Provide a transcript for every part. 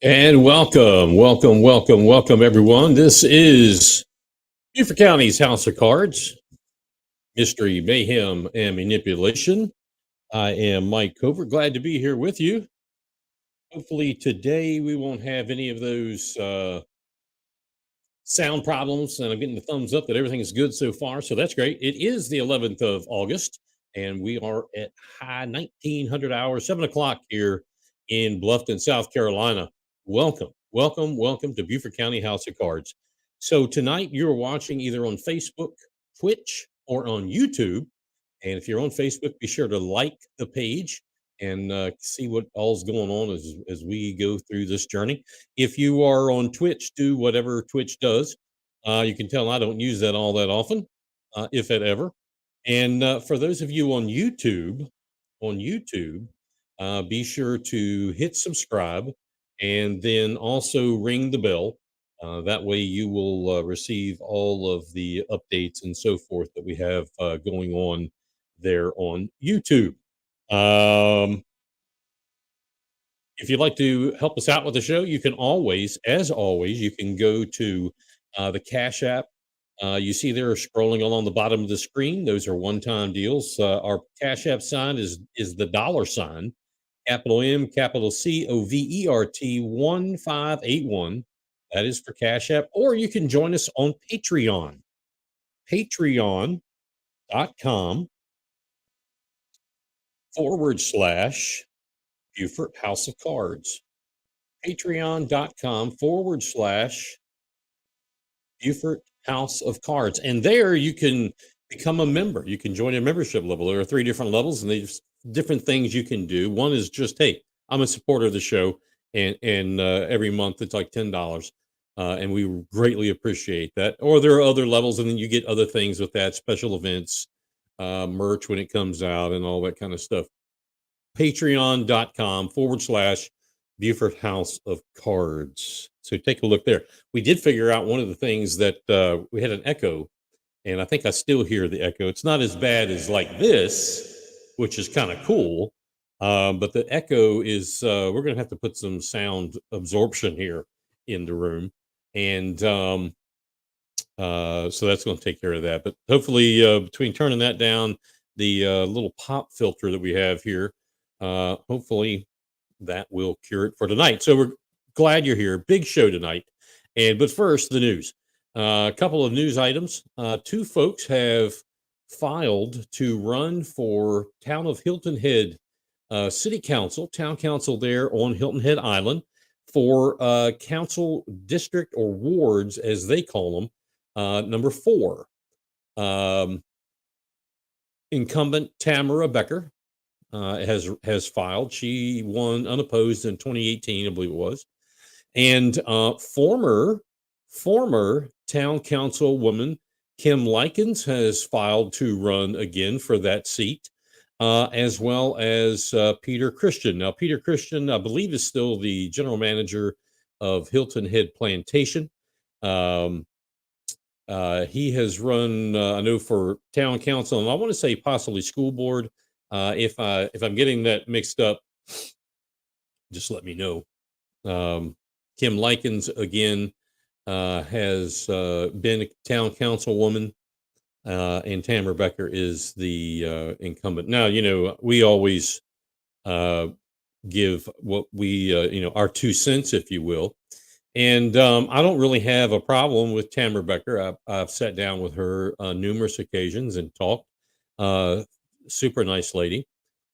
And welcome, everyone. This is Beaufort County's House of Cards, Mystery, Mayhem, and Manipulation. I am Mike Cover. Glad to be here with you. Hopefully, today we won't have any of those sound problems. And I'm getting the thumbs up that everything is good so far. So that's great. It is the 11th of August, and we are at high 1900 hours, 7 o'clock here in Bluffton, South Carolina. Welcome to Beaufort County House of Cards. So tonight you're watching either on Facebook, Twitch, or on YouTube. And if you're on Facebook, be sure to like the page and see what all's going on as we go through this journey. If you are on Twitch, do whatever Twitch does. You can tell I don't use that all that often, if at ever. And for those of you on YouTube, be sure to hit subscribe and then also ring the bell. That way, you will receive all of the updates and so forth that we have going on there on YouTube. Um, if you'd like to help us out with the show, you can always, as always, you can go to the Cash App. You see there scrolling along the bottom of the screen. Those are one-time deals. Our Cash App sign is the dollar sign, capital M, capital COVERT 1581. That is for Cash App. Or you can join us on Patreon. Patreon.com / Beaufort House of Cards. Patreon.com / Beaufort House of Cards. And there you can become a member. You can join a membership level. There are 3 different levels, and there's different things you can do. One is just, hey, I'm a supporter of the show, and every month it's like $10. And we greatly appreciate that. Or there are other levels, and then you get other things with that, special events, merch when it comes out, and all that kind of stuff. Patreon.com / Beaufort House of Cards. So take a look there. We did figure out one of the things that we had an echo, and I think I still hear the echo. It's not as bad as like this, which is kind of cool. But the echo is, we're going to have to put some sound absorption here in the room. And so that's going to take care of that. But hopefully, between turning that down, the little pop filter that we have here, hopefully that will cure it for tonight. So we're glad you're here. Big show tonight. But first, the news. A couple of news items. 2 folks have filed to run for town of Hilton Head City Council, town council there on Hilton Head Island, for council district or wards, as they call them, number 4. Incumbent Tamara Becker has filed. She won unopposed in 2018, I believe it was. And former town councilwoman Kim Likens has filed to run again for that seat, as well as Peter Christian. Now, Peter Christian, I believe, is still the general manager of Hilton Head Plantation. He has run, I know, for town council, and I want to say possibly school board. If I'm getting that mixed up, just let me know. Kim Likens again has been a town councilwoman, and Tamara Becker is the incumbent. Now, we always give what we, our 2 cents, if you will. And I don't really have a problem with Tamara Becker. I've sat down with her on numerous occasions and talked. Super nice lady.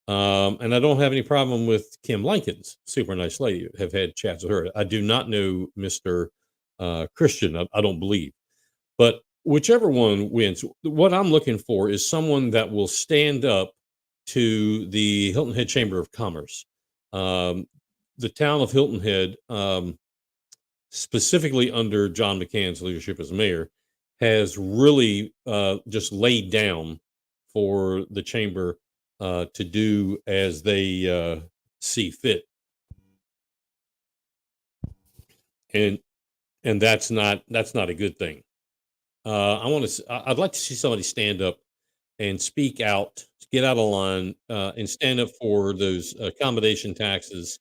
And I don't have any problem with Kim Likens. Super nice lady. Have had chats with her. I do not know Mr. Christian. I don't believe. But whichever one wins, what I'm looking for is someone that will stand up to the Hilton Head Chamber of Commerce. The town of Hilton Head, specifically under John McCann's leadership as mayor, has really just laid down for the chamber to do as they see fit, and that's not a good thing. I'd like to see somebody stand up and speak out, get out of line, and stand up for those accommodation taxes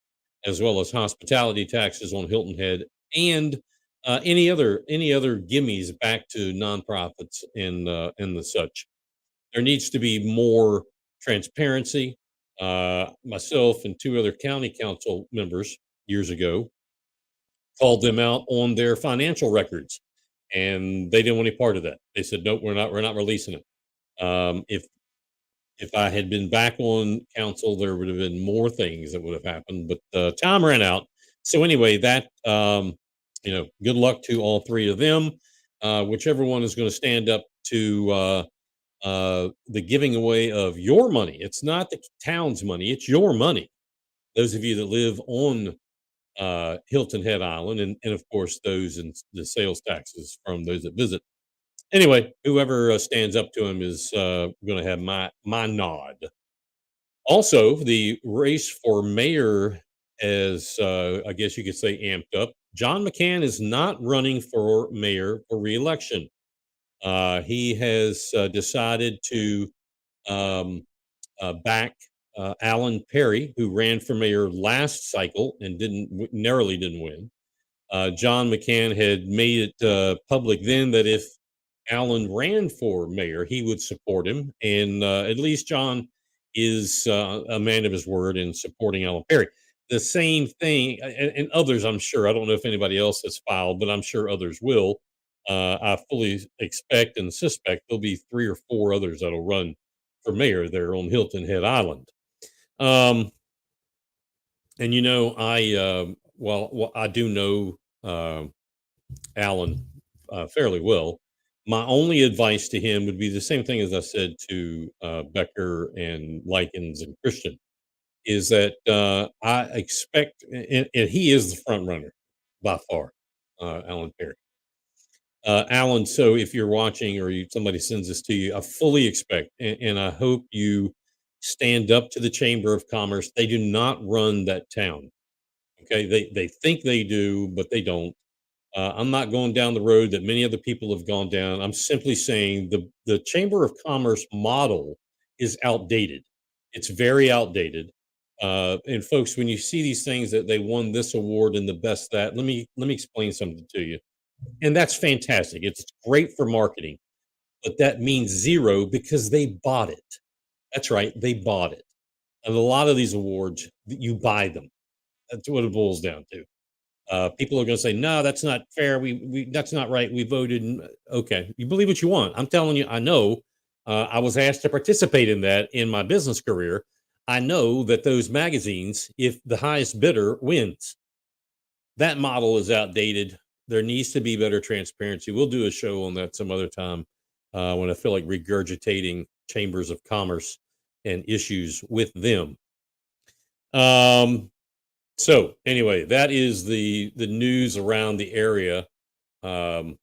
as well as hospitality taxes on Hilton Head, and any other gimmies back to nonprofits and the such. There needs to be more transparency. Myself and two other county council members years ago called them out on their financial records, and they didn't want any part of that. They said, "Nope, we're not releasing it." If I had been back on council, there would have been more things that would have happened, but time ran out. So anyway, good luck to all three of them. Whichever one is going to stand up to the giving away of your money. It's not the town's money; it's your money. Those of you that live on Hilton Head Island, and of course those in the sales taxes from those that visit. Anyway, whoever stands up to him is going to have my nod. Also, the race for mayor is, I guess you could say, amped up. John McCann is not running for mayor for reelection. He has decided to um, back Alan Perry, who ran for mayor last cycle and narrowly didn't win. John McCann had made it public then that if Allen ran for mayor, he would support him. And at least John is a man of his word in supporting Alan Perry. The same thing, and others, I'm sure. I don't know if anybody else has filed, but I'm sure others will. I fully expect and suspect there'll be three or four others that'll run for mayor there on Hilton Head Island. Um, and I do know Alan fairly well. My only advice to him would be the same thing as I said to Becker and Likens and Christian is that I expect, and he is the front runner by far, Alan Perry. Alan, so if you're watching or somebody sends this to you, I fully expect, and I hope you stand up to the Chamber of Commerce. They do not run that town. Okay, they think they do, but they don't. I'm not going down the road that many other people have gone down. I'm simply saying the Chamber of Commerce model is outdated. It's very outdated. And folks, when you see these things that they won this award and the best that, let me explain something to you. And that's fantastic. It's great for marketing, but that means zero because they bought it. That's right, they bought it. And a lot of these awards, you buy them. That's what it boils down to. People are going to say, "No, that's not fair. We that's not right. We voted." Okay, you believe what you want. I'm telling you, I know. I was asked to participate in that in my business career. I know that those magazines, if the highest bidder wins, that model is outdated. There needs to be better transparency. We'll do a show on that some other time when I feel like regurgitating chambers of commerce and issues with them. Um, so anyway, that is the news around the area um,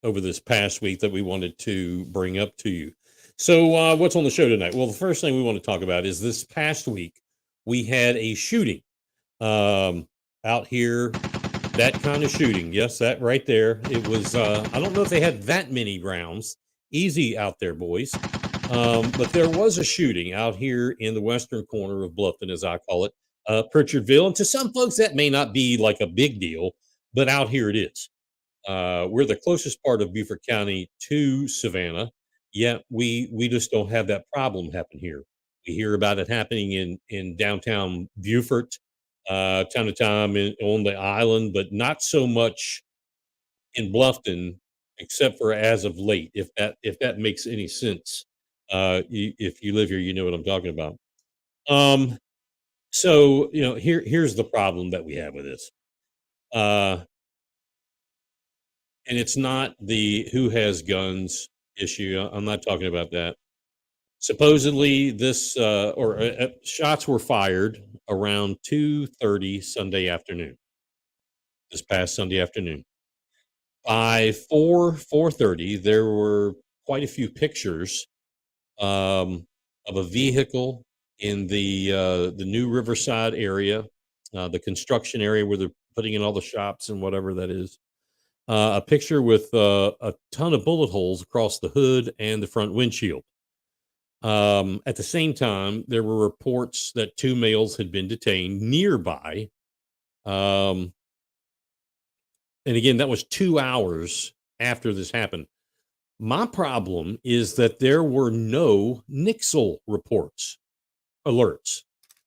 over this past week that we wanted to bring up to you. So what's on the show tonight? Well, the first thing we want to talk about is this past week we had a shooting out here. That kind of shooting, yes, that right there. It was. I don't know if they had that many rounds. Easy out there, boys. But there was a shooting out here in the western corner of Bluffton, as I call it, Pritchardville. And to some folks, that may not be like a big deal, but out here it is. We're the closest part of Beaufort County to Savannah, yet we just don't have that problem happen here. We hear about it happening in downtown Beaufort, time to time on the island, but not so much in Bluffton, except for as of late. If that makes any sense, if you live here, you know what I'm talking about. Um, so here's the problem that we have with this, uh, and it's not the who has guns issue. I'm not talking about that. Supposedly, shots were fired around 2:30 Sunday afternoon. This past Sunday afternoon. By 4:30, there were quite a few pictures of a vehicle in the new Riverside area, the construction area where they're putting in all the shops and whatever that is. A picture with a ton of bullet holes across the hood and the front windshield. At the same time, there were reports that two males had been detained nearby. Um, and again, that was 2 hours after this happened. My problem is that there were no Nixle reports, alerts.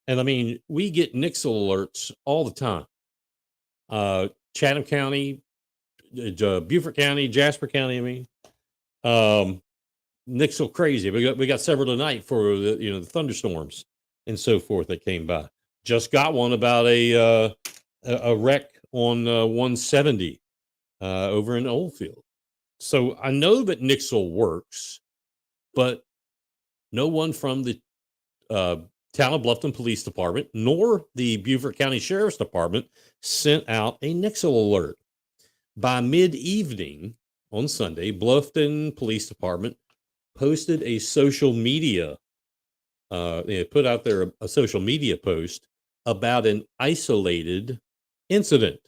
And I mean, we get Nixle alerts all the time. Chatham County, Beaufort County, Jasper County, I mean. Um, Nixle crazy. We got several tonight for the thunderstorms and so forth that came by. Just got one about a wreck on 170 over in Oldfield. So I know that Nixle works, but no one from the uh, Town of Bluffton Police Department nor the Beaufort County Sheriff's Department sent out a Nixle alert. By mid-evening on Sunday, Bluffton Police Department posted a social media. They had put out there a social media post about an isolated incident.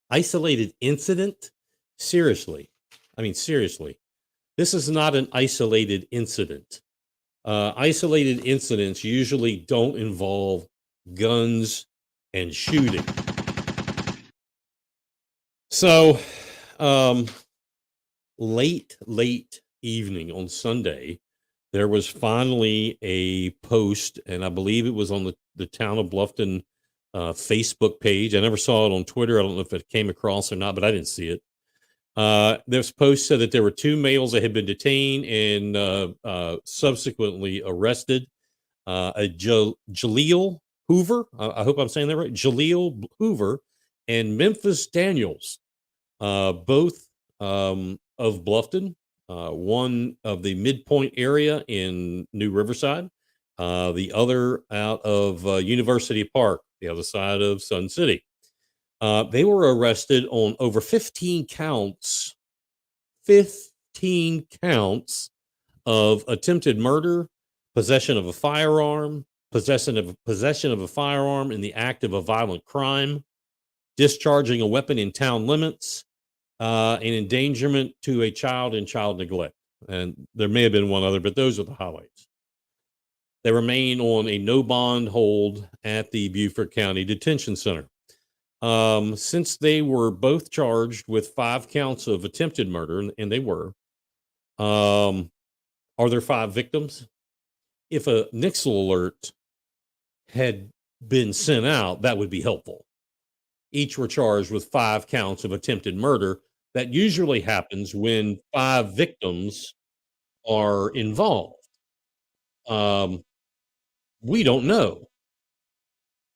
Isolated incident? Seriously. I mean, seriously. This is not an isolated incident. Isolated incidents usually don't involve guns and shooting. So, um, late evening on Sunday, there was finally a post, and I believe it was on the Town of Bluffton Facebook page. I never saw it on Twitter. I don't know if it came across or not, but I didn't see it. This post said that there were two males that had been detained and subsequently arrested. Jaleel Hoover, I hope I'm saying that right, Jaleel Hoover and Memphis Daniels, both of Bluffton, one of the midpoint area in New Riverside, the other out of University Park, the other side of Sun City. They were arrested on over 15 counts, 15 counts of attempted murder, possession of a firearm, possession of a firearm in the act of a violent crime, discharging a weapon in town limits, and endangerment to a child and child neglect. And there may have been one other, but those are the highlights. They remain on a no bond hold at the Beaufort County Detention Center. Since they were both charged with 5 counts of attempted murder, and they were, are there 5 victims? If a Nixle alert had been sent out, that would be helpful. Each were charged with 5 counts of attempted murder. That usually happens when 5 victims are involved. Um, we don't know.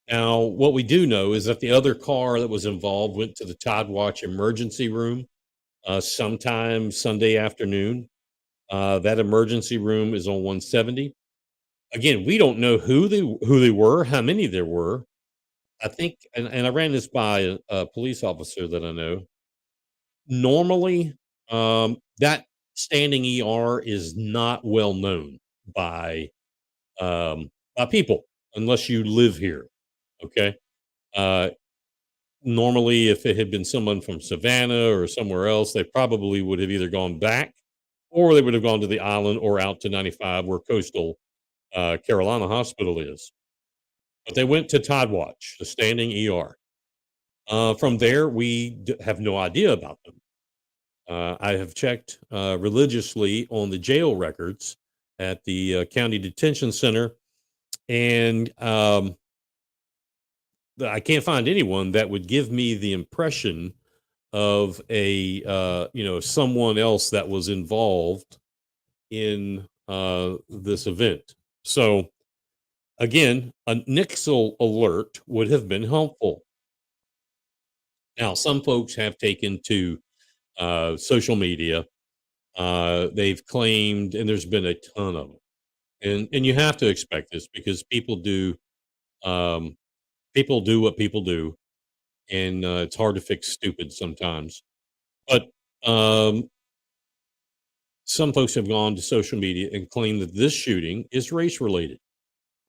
Now, what we do know is that the other car that was involved went to the Todd Watch emergency room sometime Sunday afternoon. That emergency room is on 170. Again, we don't know who they were, how many there were. I think, and I ran this by a police officer that I know. Normally, that standing ER is not well known by people unless you live here. Okay. Uh, Normally, if it had been someone from Savannah or somewhere else, they probably would have either gone back or they would have gone to the island or out to 95 where coastal Carolina Hospital is. But they went to Todd Watch, the standing ER. From there, we have no idea about them. I have checked religiously on the jail records at the county detention center, and I can't find anyone that would give me the impression of a someone else that was involved in this event. So again, a Nixle alert would have been helpful. Now, some folks have taken to social media. They've claimed, and there's been a ton of them, and you have to expect this because um, people do what people do, and it's hard to fix stupid sometimes. But um, some folks have gone to social media and claimed that this shooting is race related.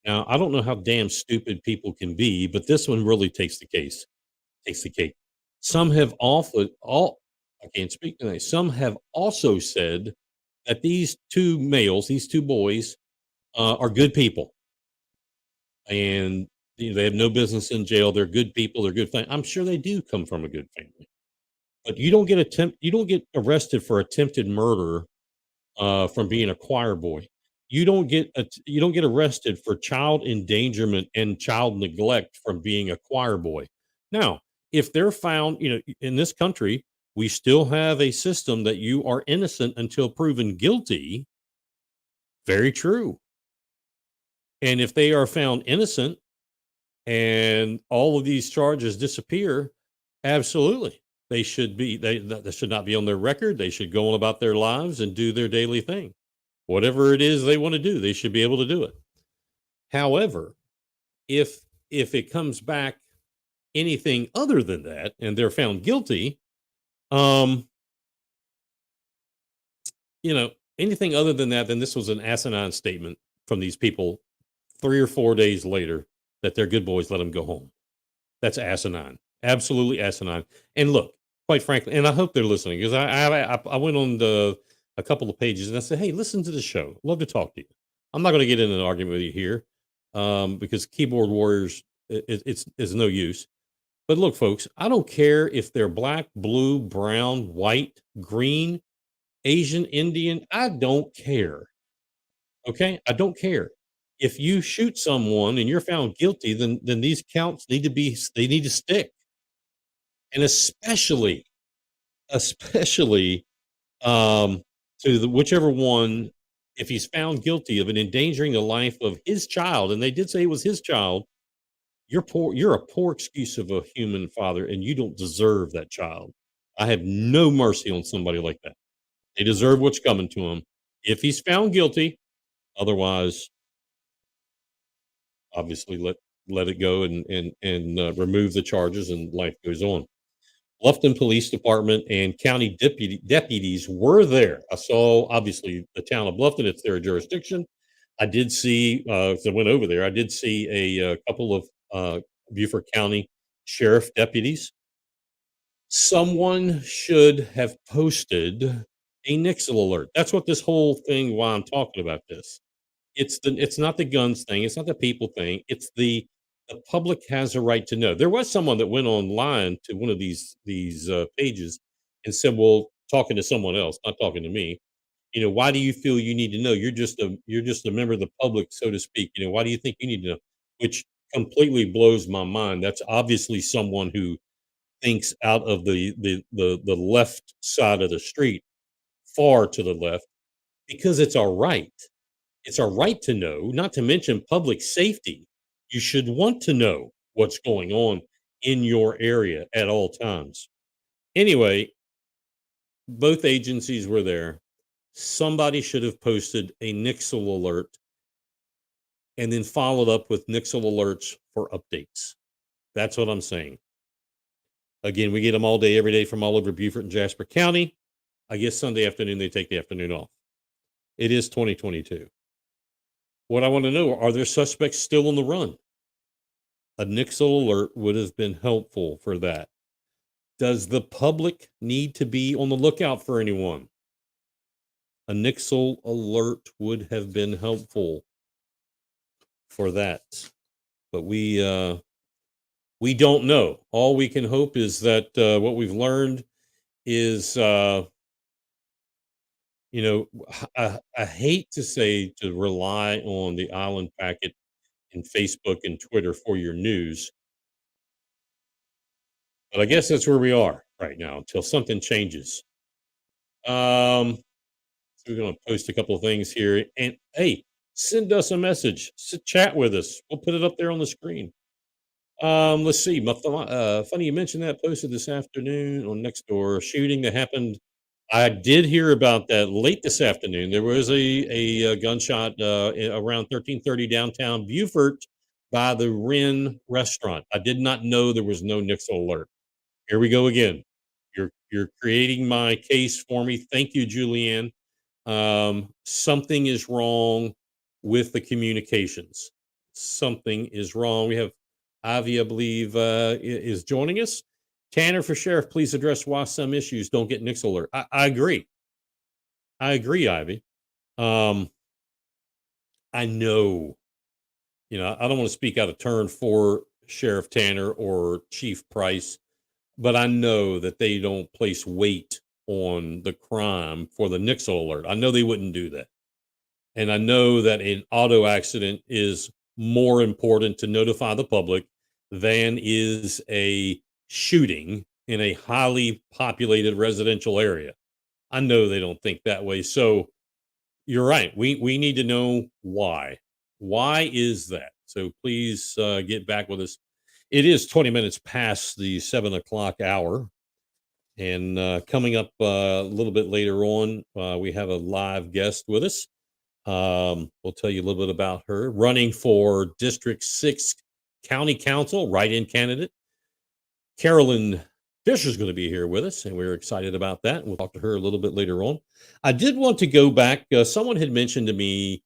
Now, I don't know how damn stupid people can be, but this one really takes the cake. Some have offered all I can't speak tonight. Some have also said that these two males, these two boys, are good people, and they have no business in jail. They're good people. They're good. I'm sure they do come from a good family, but you don't get arrested for attempted murder from being a choir boy. You don't get arrested for child endangerment and child neglect from being a choir boy. Now, if they're found, in this country, we still have a system that you are innocent until proven guilty. Very true. And if they are found innocent and all of these charges disappear, absolutely. That should not be on their record. They should go on about their lives and do their daily thing. Whatever it is they want to do, they should be able to do it. However, if it comes back anything other than that and they're found guilty, um, anything other than that, then this was an asinine statement from these people 3 or 4 days later that they're good boys, let them go home. That's asinine. Absolutely asinine. And look, quite frankly, and I hope they're listening because I went on a couple of pages and I said, hey, listen to the show. Love to talk to you. I'm not going to get in an argument with you here because keyboard warriors, it's no use. But look, folks, I don't care if they're black, blue, brown, white, green, Asian, Indian. I don't care. Okay, I don't care. If you shoot someone and you're found guilty, then these counts they need to stick. And especially um to the whichever one, if he's found guilty of an endangering the life of his child, and they did say it was his child, you're a poor excuse of a human father, and you don't deserve that child. I have no mercy on somebody like that. They deserve what's coming to them if he's found guilty. Otherwise, obviously let it go and remove the charges and life goes on. Bluffton Police Department and county deputies were there. I saw obviously the town of Bluffton; it's their jurisdiction. I did see, as I went over there, I did see a couple of Beaufort County sheriff deputies. Someone should have posted a Nixle alert. That's what this whole thing. Why I'm talking about this, it's not the guns thing, it's not the people thing, it's the public has a right to know. There was someone that went online to one of these pages and said, "Well, talking to someone else, not talking to me, why do you feel you need to know? You're just a member of the public, so to speak. Why do you think you need to know?" Which completely blows my mind. That's obviously someone who thinks out of the left side of the street, far to the left, because it's our right. It's our right to know, not to mention public safety. You should want to know what's going on in your area at all times. Anyway, both agencies were there. Somebody should have posted a Nixle alert and then followed up with Nixle alerts for updates. That's what I'm saying. Again, we get them all day, every day from all over Beaufort and Jasper County. I guess Sunday afternoon, they take the afternoon off. It is 2022. What I want to know, are there suspects still on the run? A Nixle alert would have been helpful for that. Does the public need to be on the lookout for anyone? A Nixle alert would have been helpful for that. But we don't know. All we can hope is that what we've learned is, I hate to say to rely on the island packet and Facebook and Twitter for your news, but I guess that's where we are right now until something changes. So we're going to post a couple of things here, and hey, send us a message, chat with us. We'll put it up there on the screen. Let's see. Funny you mentioned that, posted this afternoon on Nextdoor shooting that happened. I did hear about that late this afternoon. There was a gunshot around 13:30 downtown Beaufort by the Wren restaurant. I did not know there was no Nixle alert. Here we go again. You're creating my case for me. Thank you, Julianne. Something is wrong with the communications. Something is wrong. We have Ivy, I believe, is joining us. Tanner for sheriff, please address why some issues don't get Nixle alert. I agree. I agree, Ivy. Um, I know, I don't want to speak out of turn for Sheriff Tanner or Chief Price, but I know that they don't place weight on the crime for the Nixle alert. I know they wouldn't do that. And I know that an auto accident is more important to notify the public than is a shooting in a highly populated residential area. I know they don't think that way. So you're right. We need to know why. Why is that? So please get back with us. It is 20 minutes past the 7 o'clock hour. And coming up a little bit later on, we have a live guest with us. We'll tell you a little bit about her. Running for District 6 County Council, write-in candidate. Carolyn Fisher is going to be here with us, and we're excited about that. We'll talk to her a little bit later on. I did want to go back. Someone had mentioned to me,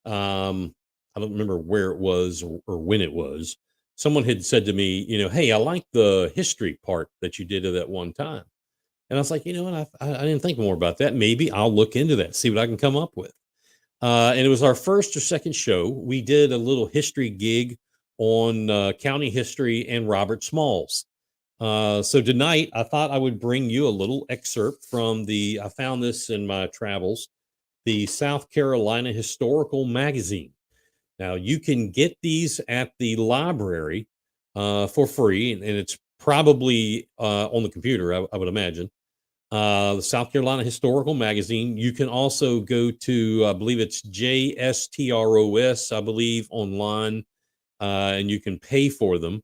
I don't remember where it was or when it was. Someone had said to me, hey, I like the history part that you did at that one time. And I was like, you know what? I didn't think more about that. Maybe I'll look into that, see what I can come up with. And it was our first or second show. We did a little history gig on county history and Robert Smalls. So tonight, I thought I would bring you a little excerpt from I found this in my travels, the South Carolina Historical Magazine. Now, you can get these at the library for free, and it's probably on the computer, I would imagine. The South Carolina Historical Magazine. You can also go to, I believe it's JSTROS, I believe, online, and you can pay for them.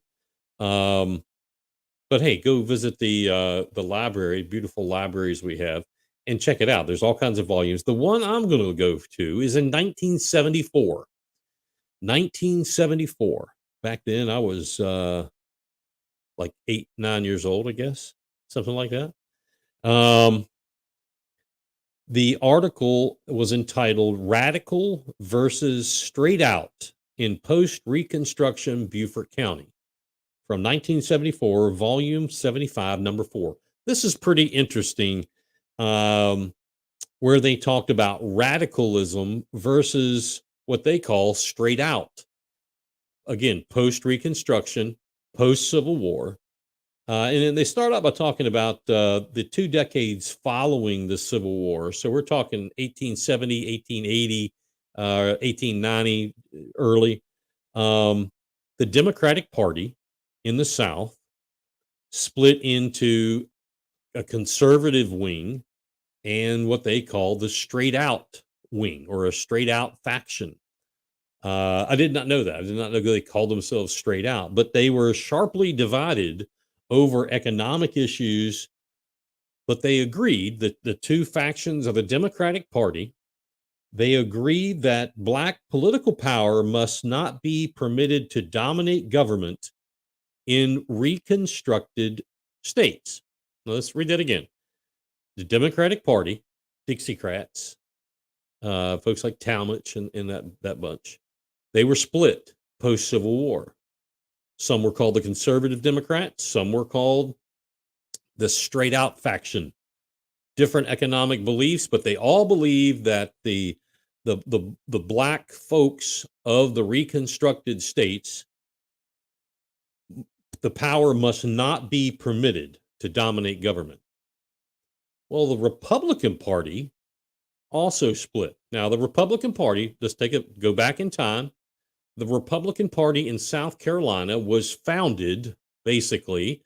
But hey, go visit the library, beautiful libraries we have, and check it out. There's all kinds of volumes. The one I'm going to go to is in 1974. 1974. Back then, I was like 8, 9 years old, I guess, something like that. The article was entitled Radical versus Straight Out in Post-Reconstruction Beaufort County from 1974, volume 75, number 4. This is pretty interesting, where they talked about radicalism versus what they call straight out. Again, post-Reconstruction, post-Civil War. And then they start out by talking about the 2 decades following the Civil War. So we're talking 1870, 1880, 1890, early. The Democratic Party in the South split into a conservative wing and what they call the straight out wing or a straight out faction. I did not know that. I did not know they called themselves straight out, but they were sharply divided over economic issues. But they agreed that the 2 factions of the Democratic Party, they agreed that Black political power must not be permitted to dominate government in reconstructed states. Now, let's read that again. The Democratic Party, Dixiecrats, folks like Talmadge and that bunch, they were split post-Civil War. Some were called the conservative Democrats. Some were called the straight out faction. Different economic beliefs, but they all believed that the Black folks of the reconstructed states, the power must not be permitted to dominate government. Well, the Republican Party also split. Now, the Republican Party, let's go back in time. The Republican Party in South Carolina was founded basically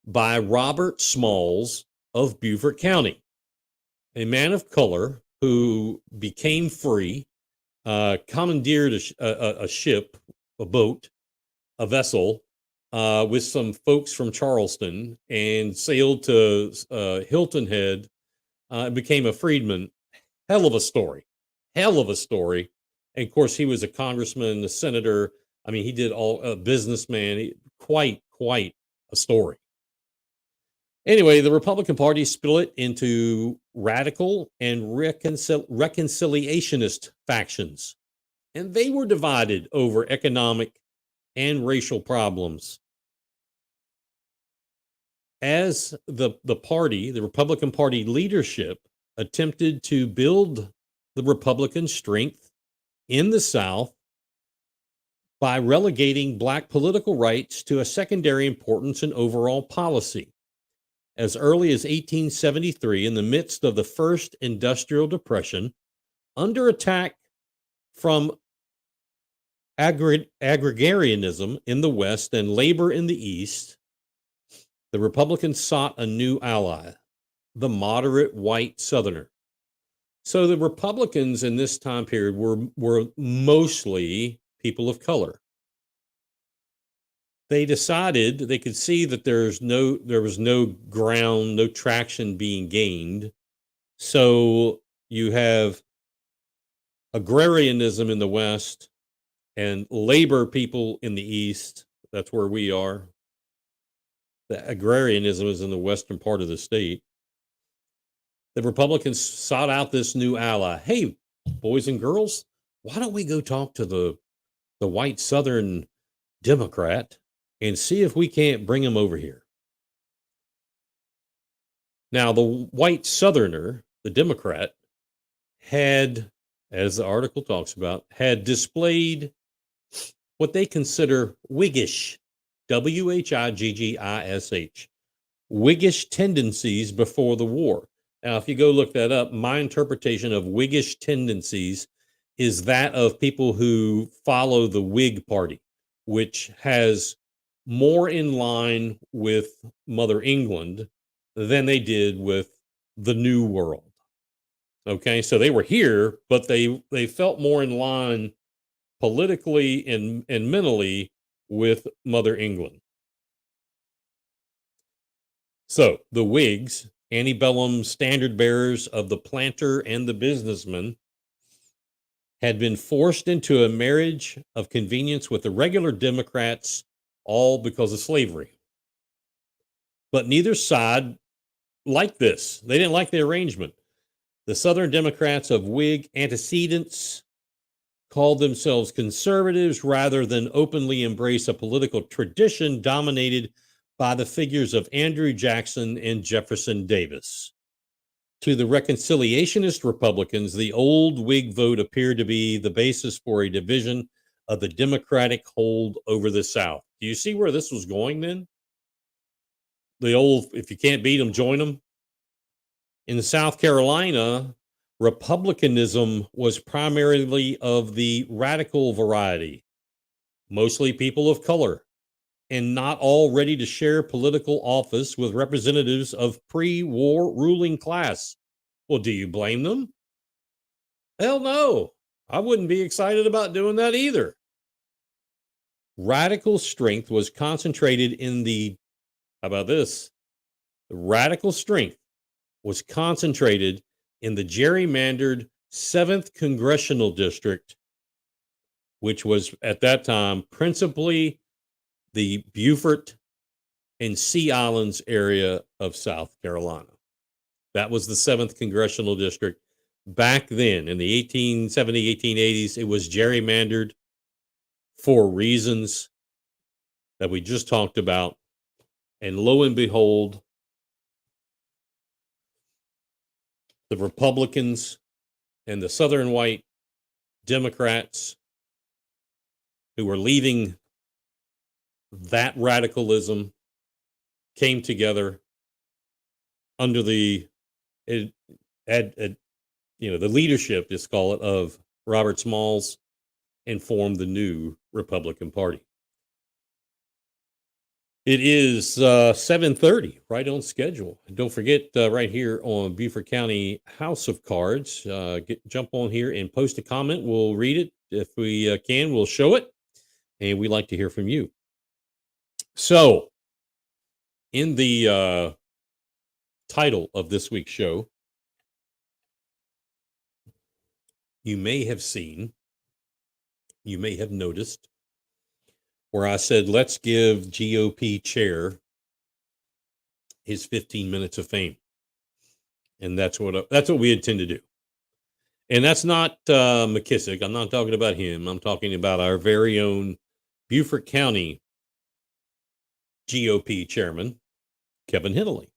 by Robert Smalls of Beaufort County, a man of color who became free, commandeered a ship, a boat, a vessel with some folks from Charleston and sailed to Hilton Head and became a freedman. Hell of a story. Hell of a story. And of course, he was a congressman, a senator. I mean, he did a businessman. Quite a story. Anyway, the Republican Party split into radical and reconciliationist factions, and they were divided over economic and racial problems. As the Republican Party leadership attempted to build the Republican strength in the South by relegating black political rights to a secondary importance in overall policy. As early as 1873, in the midst of the first industrial depression, under attack from agrarianism in the West and labor in the East, the Republicans sought a new ally, the moderate white Southerner. So the Republicans in this time period were mostly people of color. They decided they could see that there was no ground, no traction being gained. So you have agrarianism in the West and labor people in the East. That's where we are. The agrarianism is in the western part of the state. The Republicans sought out this new ally. Hey, boys and girls, why don't we go talk to the white Southern Democrat and see if we can't bring him over here? Now, the white Southerner, the Democrat, had, as the article talks about, had displayed what they consider Whiggish, Whiggish, Whiggish tendencies before the war. Now, if you go look that up, my interpretation of Whiggish tendencies is that of people who follow the Whig Party, which has more in line with Mother England than they did with the New World. Okay, so they were here, but they felt more in line politically and mentally with Mother England. So the Whigs, antebellum standard bearers of the planter and the businessman, had been forced into a marriage of convenience with the regular Democrats, all because of slavery. But neither side liked this. They didn't like the arrangement. The Southern Democrats of Whig antecedents called themselves conservatives rather than openly embrace a political tradition dominated by the figures of Andrew Jackson and Jefferson Davis. To the reconciliationist Republicans, the old Whig vote appeared to be the basis for a division of the Democratic hold over the South. Do you see where this was going then? The old, if you can't beat them, join them. In South Carolina, Republicanism was primarily of the radical variety, mostly people of color, and not all ready to share political office with representatives of pre-war ruling class. Well, do you blame them? Hell no. I wouldn't be excited about doing that either. Radical strength was concentrated in how about this? The radical strength was concentrated in the gerrymandered 7th Congressional District, which was at that time principally the Beaufort and Sea Islands area of South Carolina. That was the 7th Congressional District. Back then, in the 1870s, 1880s, it was gerrymandered for reasons that we just talked about. And lo and behold, the Republicans and the Southern white Democrats who were leaving that radicalism came together under the leadership, let's call it, of Robert Smalls, and formed the new Republican Party. It is 7:30, right on schedule. And don't forget, right here on Beaufort County House of Cards, jump on here and post a comment. We'll read it. If we can, we'll show it. And we'd like to hear from you. So, in the title of this week's show, you may have seen, you may have noticed, where I said, let's give GOP Chair his 15 minutes of fame. And that's what we intend to do. And that's not McKissick. I'm not talking about him. I'm talking about our very own Beaufort County GOP chairman, Kevin Hennelly.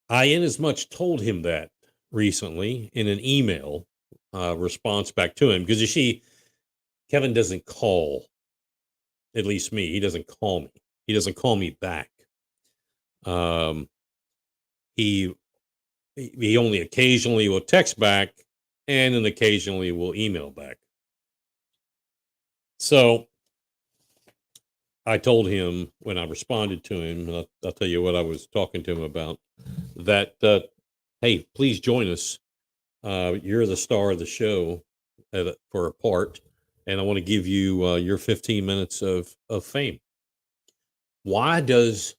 I inasmuch told him that recently in an email response back to him, because you see, Kevin doesn't call, at least me. He doesn't call me. He doesn't call me back. Um, he he only occasionally will text back, and then occasionally will email back. So I told him when I responded to him, and I'll tell you what I was talking to him about, that, hey, please join us. You're the star of the show for a part, and I want to give you your 15 minutes of fame. Why does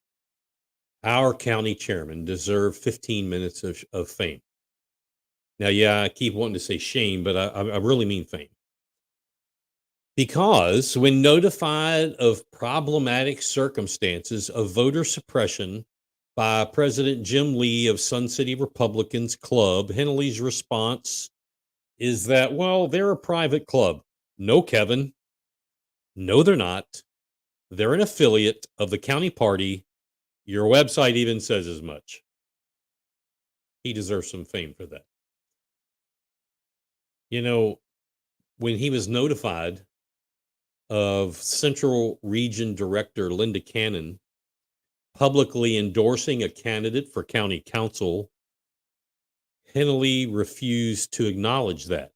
our county chairman deserve 15 minutes of fame? Now, yeah, I keep wanting to say shame, but I really mean fame. Because when notified of problematic circumstances of voter suppression by President Jim Lee of Sun City Republicans Club, Henley's response is that, well, they're a private club. No, Kevin. No, they're not. They're an affiliate of the county party. Your website even says as much. He deserves some fame for that. You know, when he was notified of Central Region Director Linda Cannon publicly endorsing a candidate for county council, Henley refused to acknowledge that.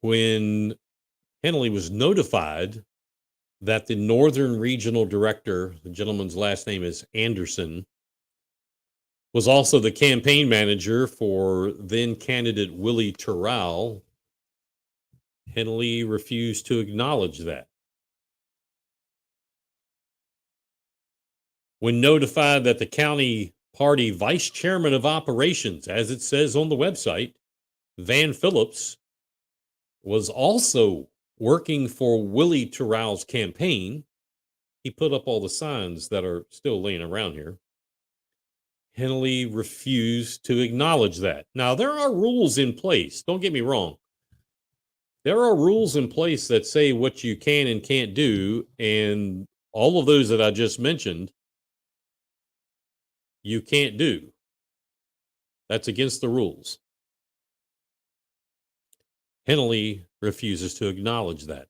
When Henley was notified that the Northern Regional Director, the gentleman's last name is Anderson, was also the campaign manager for then candidate Willie Terrell, Henley refused to acknowledge that. When notified that the county party vice chairman of operations, as it says on the website, Van Phillips, was also working for Willie Terrell's campaign, he put up all the signs that are still laying around here. Henley refused to acknowledge that. Now, there are rules in place. Don't get me wrong. There are rules in place that say what you can and can't do, and all of those that I just mentioned, you can't do. That's against the rules. Henley refuses to acknowledge that.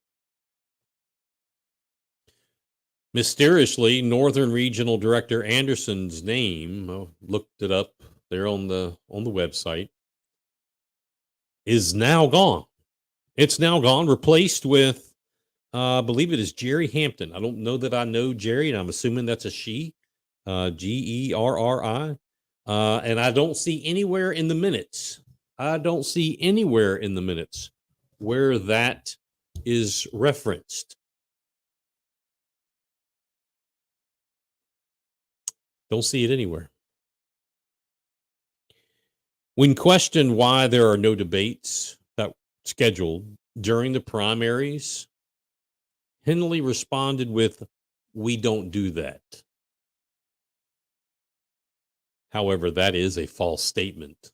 Mysteriously, Northern Regional Director Anderson's name, I looked it up there on the website, is now gone. It's now gone, replaced with, I believe it is Jerry Hampton. I don't know that I know Jerry, and I'm assuming that's a she, Gerri. And I don't see anywhere in the minutes. I don't see anywhere in the minutes where that is referenced. Don't see it anywhere. When questioned why there are no debates that scheduled during the primaries, Henley responded with, "We don't do that." However, that is a false statement.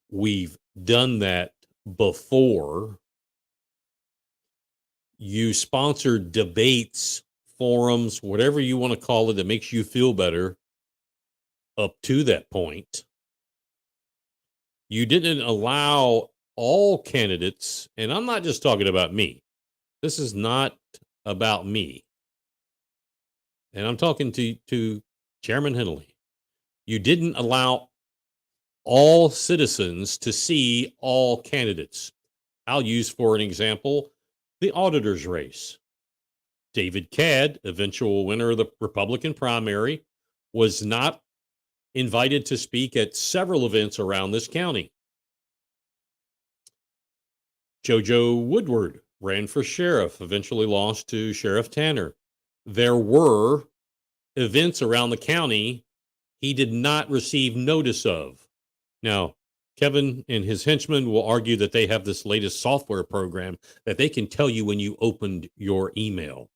We've done that before. You sponsored debates, forums, whatever you want to call it that makes you feel better up to that point. You didn't allow all candidates, and I'm not just talking about me. This is not about me. And I'm talking to Chairman Henley. You didn't allow all citizens to see all candidates. I'll use, for an example, the auditor's race. David Cadd, eventual winner of the Republican primary, was not invited to speak at several events around this county. JoJo Woodward ran for sheriff, eventually lost to Sheriff Tanner. There were events around the county he did not receive notice of. Now, Kevin and his henchmen will argue that they have this latest software program that they can tell you when you opened your email.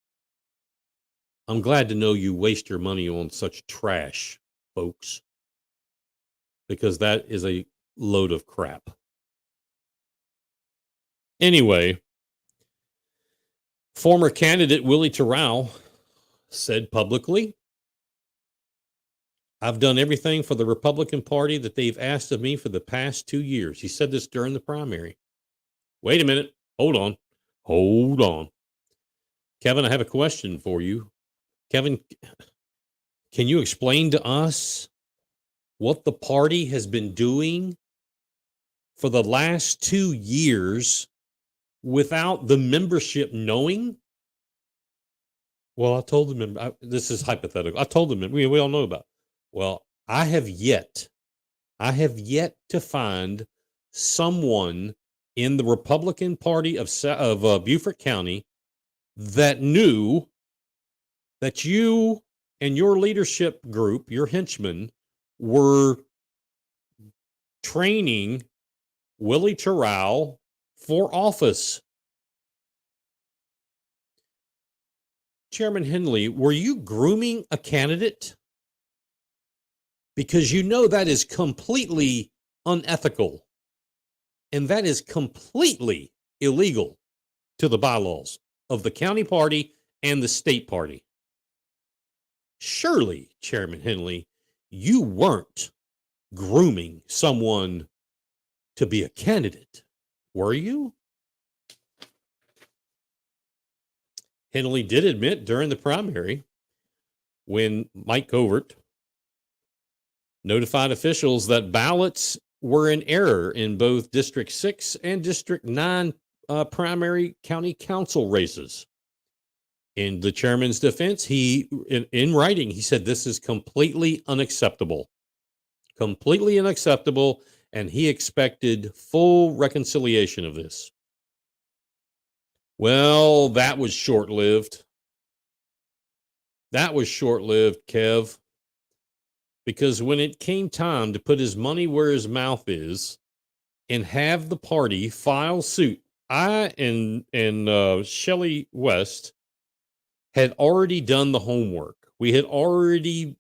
I'm glad to know you waste your money on such trash, folks, because that is a load of crap. Anyway, former candidate Willie Terrell said publicly I've done everything for the Republican Party that they've asked of me for the past 2 years. He said this during the primary. Wait a minute. Hold on. Hold on. Kevin, I have a question for you. Kevin, can you explain to us what the party has been doing for the last 2 years without the membership knowing? Well, I told them, this is hypothetical. I told them, we all know about it. Well, I have yet to find someone in the Republican Party of Beaufort County that knew that you and your leadership group, your henchmen, were training Willie Terrell for office. Chairman Henley, were you grooming a candidate? Because you know that is completely unethical, and that is completely illegal to the bylaws of the county party and the state party. Surely, Chairman Henley, you weren't grooming someone to be a candidate, were you? Henley did admit during the primary when Mike Covert notified officials that ballots were in error in both District 6 and District 9 primary county council races. In the chairman's defense, he, in writing, he said this is completely unacceptable. Completely unacceptable, and he expected full reconciliation of this. Well, that was short-lived. That was short-lived, Kev. Because when it came time to put his money where his mouth is and have the party file suit, I and Shelley West had already done the homework. We had already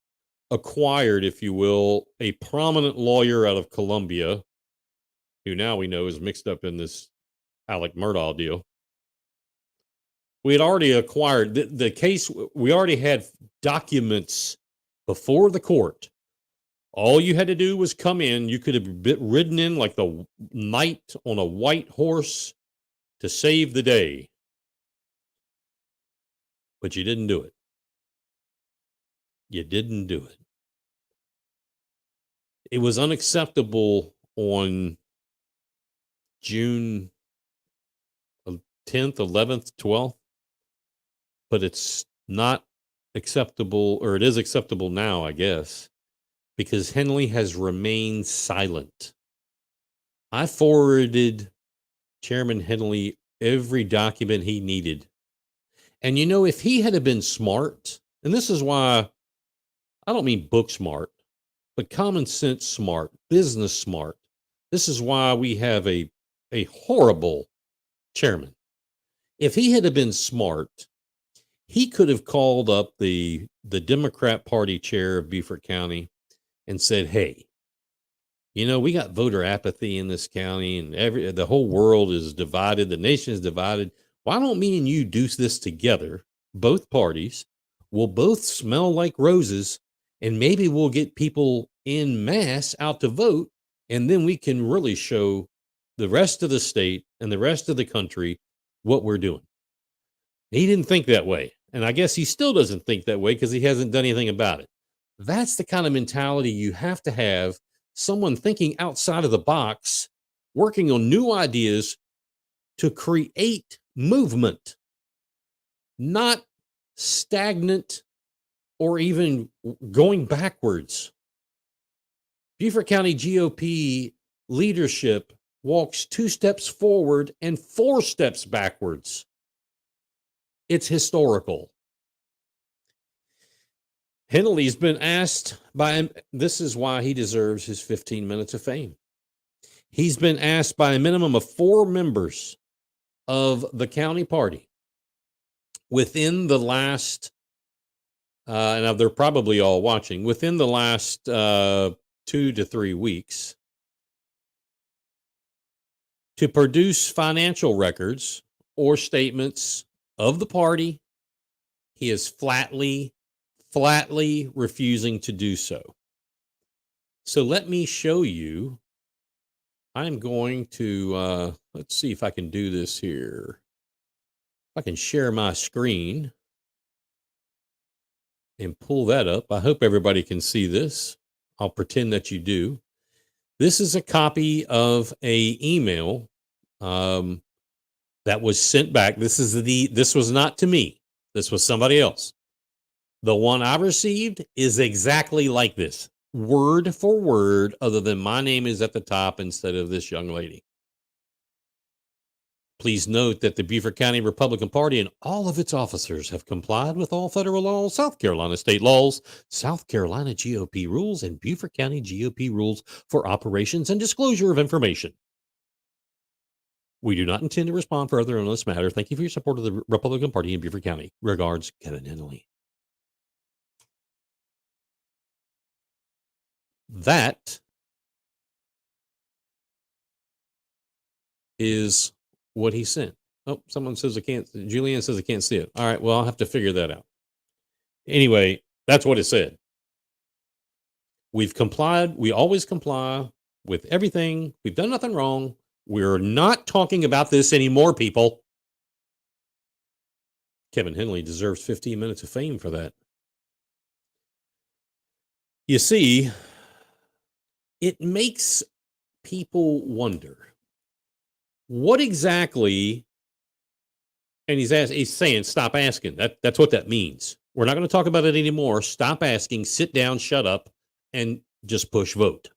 acquired, if you will, a prominent lawyer out of Columbia, who now we know is mixed up in this Alec Murdaugh deal. We had already acquired the case. We already had documents before the court. All you had to do was come in. You could have ridden in like the knight on a white horse to save the day. But you didn't do it. You didn't do it. It was unacceptable on June 10th, 11th, 12th. But it's not acceptable, or it is acceptable now, I guess, because Henley has remained silent. I forwarded Chairman Henley every document he needed. And you know, if he had been smart, and this is why I don't mean book smart, but common sense smart, business smart. This is why we have a horrible chairman. If he had been smart, he could have called up the Democrat Party chair of Beaufort County and said, hey, you know, we got voter apathy in this county, and the whole world is divided. The nation is divided. Why don't me and you do this together, both parties? We'll both smell like roses, and maybe we'll get people en masse out to vote, and then we can really show the rest of the state and the rest of the country what we're doing. He didn't think that way. And I guess he still doesn't think that way because he hasn't done anything about it. That's the kind of mentality you have to have, someone thinking outside of the box, working on new ideas to create movement, not stagnant or even going backwards. Beaufort County GOP leadership walks 2 steps forward and 4 steps backwards. It's historical. Henley's been asked by, this is why he deserves his 15 minutes of fame. He's been asked by a minimum of 4 members of the county party within the last, and they're probably all watching, within the last 2 to 3 weeks, to produce financial records or statements of the party. He is flatly refusing to do so. So let me show you. I'm going to, let's see if I can do this here. If I can share my screen and pull that up. I hope everybody can see this. I'll pretend that you do. This is a copy of a email um, that was sent back. This was not to me. This was somebody else. The one I received is exactly like this, word for word, other than my name is at the top instead of this young lady. Please note that the Beaufort County Republican Party and all of its officers have complied with all federal laws, South Carolina state laws, South Carolina GOP rules, and Beaufort County GOP rules for operations and disclosure of information. We do not intend to respond further on this matter. Thank you for your support of the Republican Party in Beaufort County. Regards, Kevin Henley. That is what he sent. Oh, someone says I can't. Julianne says I can't see it. All right. Well, I'll have to figure that out. Anyway, that's what it said. We've complied. We always comply with everything. We've done nothing wrong. We're not talking about this anymore, people. Kevin Henley deserves 15 minutes of fame for that. You see, it makes people wonder what exactly, and he's saying, stop asking. That's what that means. We're not going to talk about it anymore. Stop asking, sit down, shut up, and just push vote.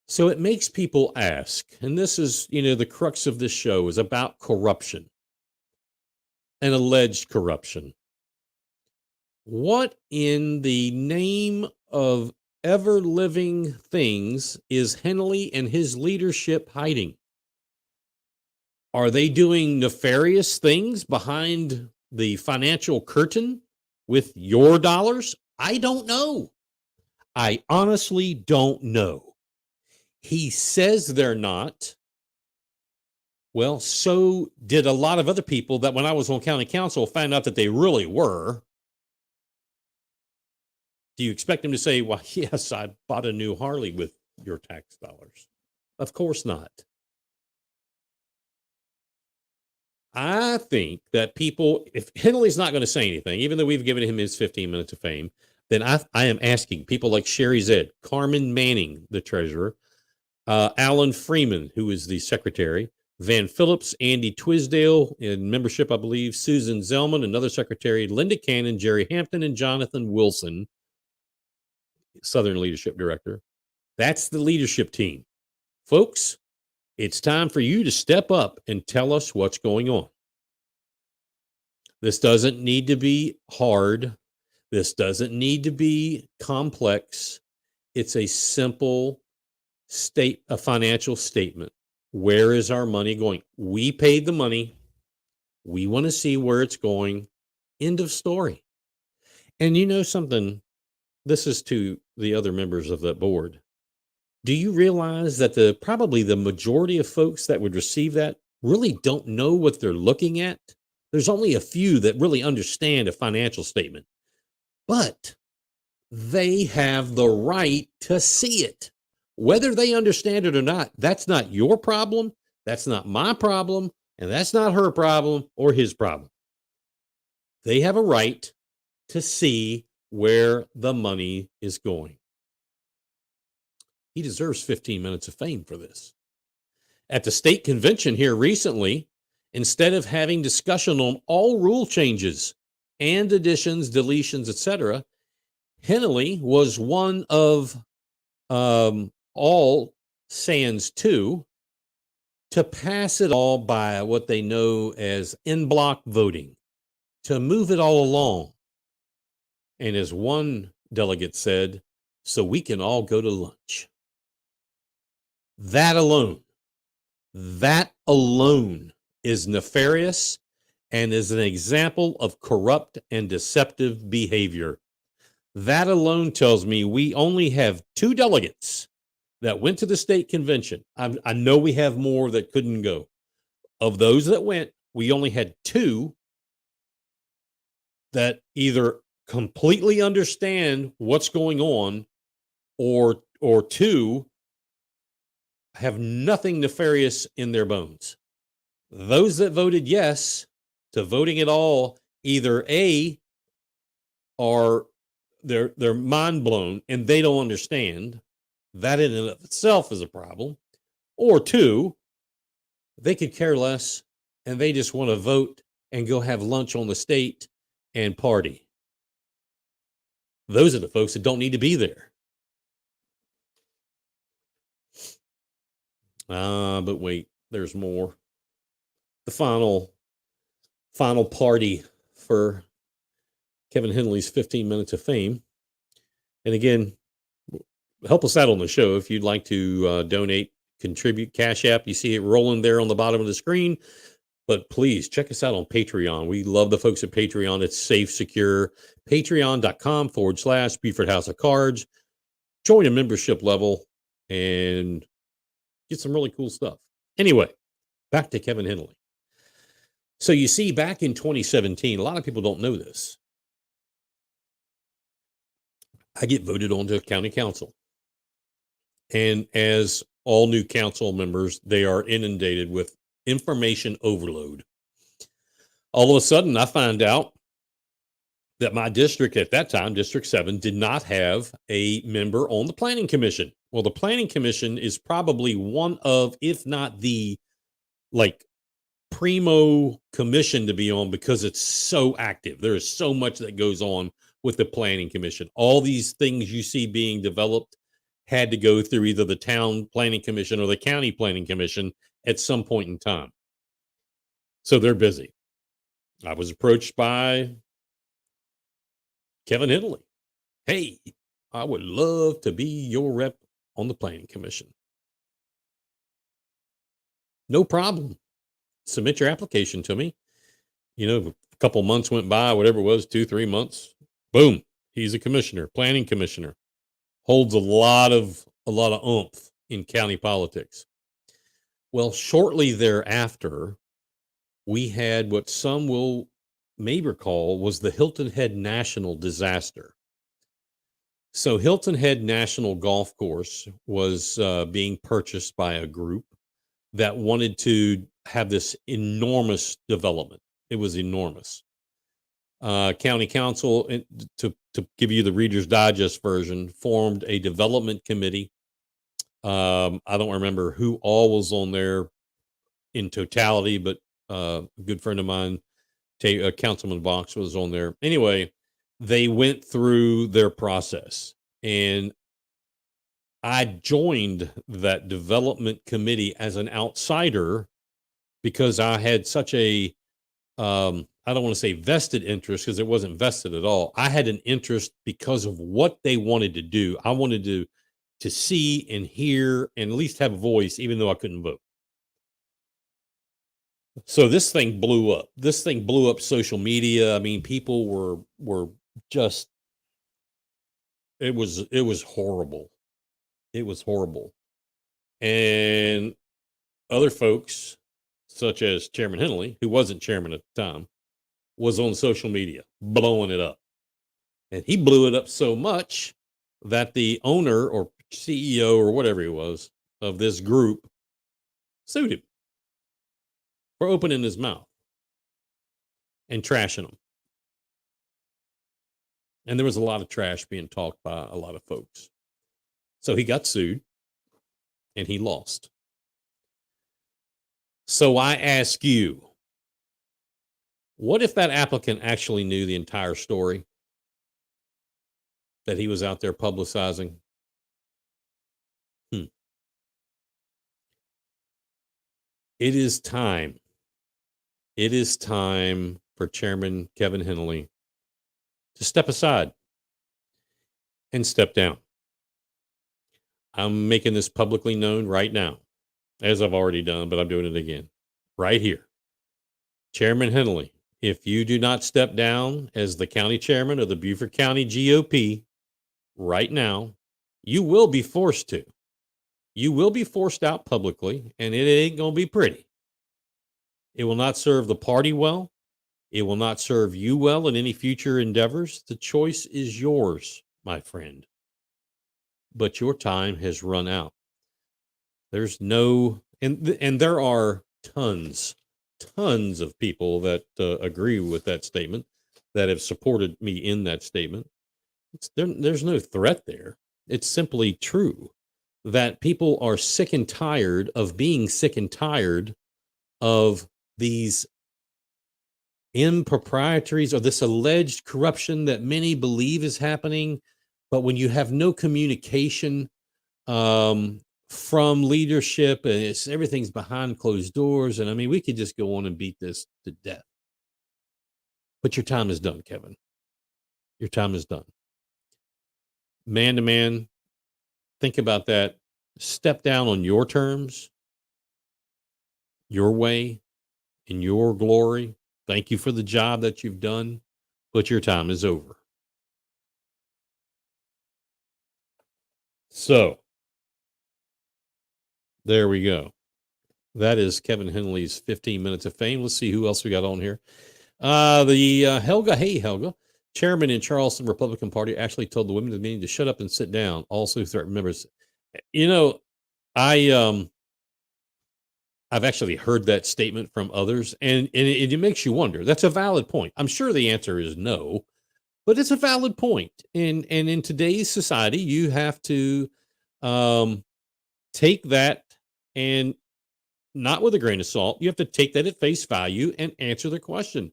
So it makes people ask, and this is, the crux of this show is about corruption and alleged corruption. What in the name of ever living things is Henley and his leadership hiding? Are they doing nefarious things behind the financial curtain with your dollars? I don't know. I honestly don't know. He says they're not. Well, so did a lot of other people that when I was on county council found out that they really were. Do you expect him to say, well, yes, I bought a new Harley with your tax dollars? Of course not. I think that people, if Henley's not going to say anything, even though we've given him his 15 minutes of fame, then I am asking people like Sherry Zed, Carmen Manning, the treasurer, Alan Freeman, who is the secretary, Van Phillips, Andy Twisdale in membership, I believe, Susan Zellman, another secretary, Linda Cannon, Jerry Hampton, and Jonathan Wilson, Southern Leadership Director. That's the leadership team. Folks, it's time for you to step up and tell us what's going on. This doesn't need to be hard. This doesn't need to be complex. It's a simple a financial statement. Where is our money going? We paid the money. We want to see where it's going. End of story. And you know something? This is to the other members of that board. Do you realize that probably the majority of folks that would receive that really don't know what they're looking at? There's only a few that really understand a financial statement, but they have the right to see it. Whether they understand it or not, that's not your problem. That's not my problem. And that's not her problem or his problem. They have a right to see where the money is going. He deserves 15 minutes of fame for this. At the state convention here recently, instead of having discussion on all rule changes and additions, deletions, etc., Henley was one of all sans two to pass it all by what they know as en bloc voting, to move it all along. And as one delegate said, so we can all go to lunch. That alone is nefarious and is an example of corrupt and deceptive behavior. That alone tells me we only have 2 delegates that went to the state convention. I know we have more that couldn't go. Of those that went, we only had 2 that either completely understand what's going on or two have nothing nefarious in their bones. Those that voted yes to voting at all, either A, are they're mind blown and they don't understand. That in and of itself is a problem. Or two, they could care less and they just want to vote and go have lunch on the state and party. Those are the folks that don't need to be there. But wait, there's more. The final party for Kevin Henley's 15 minutes of fame. And again, help us out on the show if you'd like to donate, contribute. Cash App, you see it rolling there on the bottom of the screen. But please check us out on Patreon. We love the folks at Patreon. It's safe, secure. Patreon.com/Buford House of Cards. Join a membership level and get some really cool stuff. Anyway, back to Kevin Henley. So you see, back in 2017, a lot of people don't know this. I get voted onto county council. And as all new council members, they are inundated with information overload. All of a sudden, I find out that my district at that time, District 7, did not have a member on the Planning Commission. Well, the Planning Commission is probably one of, if not the, primo commission to be on because it's so active. There is so much that goes on with the Planning Commission. All these things you see being developed had to go through either the town planning commission or the county planning commission at some point in time. So they're busy. I was approached by Kevin Henley. Hey, I would love to be your rep on the planning commission. No problem. Submit your application to me. A couple months went by, whatever it was, 2-3 months. Boom. He's a commissioner, planning commissioner. Holds a lot of oomph in county politics. Well, shortly thereafter, we had what some may recall was the Hilton Head National disaster. So Hilton Head National Golf Course was being purchased by a group that wanted to have this enormous development. It was enormous. County Council, to give you the Reader's Digest version, formed a development committee. I don't remember who all was on there in totality, but a good friend of mine, Councilman Vox, was on there. Anyway, they went through their process, and I joined that development committee as an outsider because I had such a, I don't want to say vested interest because it wasn't vested at all. I had an interest because of what they wanted to do. I wanted to see and hear and at least have a voice, even though I couldn't vote. So this thing blew up. This thing blew up social media. I mean, people were just, it was horrible. It was horrible. And other folks, such as Chairman Henley, who wasn't chairman at the time, was on social media blowing it up. And he blew it up so much that the owner or CEO or whatever he was of this group sued him for opening his mouth and trashing him. And there was a lot of trash being talked by a lot of folks. So he got sued and he lost. So I ask you, what if that applicant actually knew the entire story that he was out there publicizing? It is time. It is time for Chairman Kevin Henley to step aside and step down. I'm making this publicly known right now, as I've already done, but I'm doing it again right here. Chairman Henley, if you do not step down as the county chairman of the Beaufort County GOP right now, you will be forced to. You will be forced out publicly, and it ain't going to be pretty. It will not serve the party well. It will not serve you well in any future endeavors. The choice is yours, my friend. but your time has run out. There's no, and there are tons of people that agree with that statement, that have supported me in that statement. There's no threat there. It's simply true that people are sick and tired of being sick and tired of these improprieties or this alleged corruption that many believe is happening. But when you have no communication from leadership, and everything's behind closed doors, and I mean, we could just go on and beat this to death. But your time is done, Kevin. Your time is done. Man to man, think about that. Step down on your terms, your way, in your glory. Thank you for the job that you've done, but your time is over. So there we go. That is Kevin Henley's 15 minutes of fame. Let's see who else we got on here. Helga, hey Helga, chairman in Charleston Republican Party, actually told the women of the meeting to shut up and sit down. Also threatened members. You know, I've actually heard that statement from others, and it makes you wonder. That's a valid point. I'm sure the answer is no, but it's a valid point. And in today's society, you have to take that, and not with a grain of salt. You have to take that at face value and answer the question.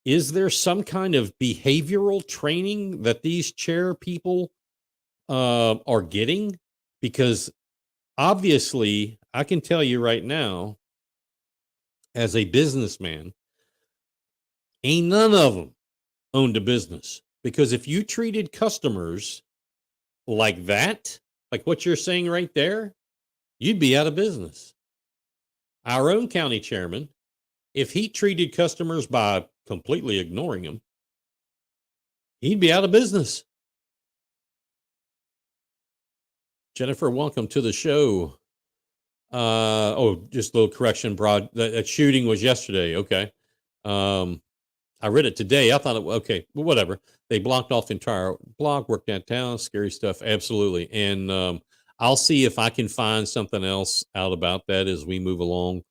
Is there some kind of behavioral training that these chair people are getting? Because obviously, I can tell you right now, as a businessman, ain't none of them owned a business. Because if you treated customers like that, like what you're saying right there, you'd be out of business. Our own county chairman, if he treated customers by completely ignoring them, he'd be out of business. Jennifer, welcome to the show. Just a little correction, that shooting was yesterday. Okay. I read it today. I thought it was okay, but whatever. They blocked off the entire block, worked downtown, scary stuff. Absolutely. And I'll see if I can find something else out about that as we move along,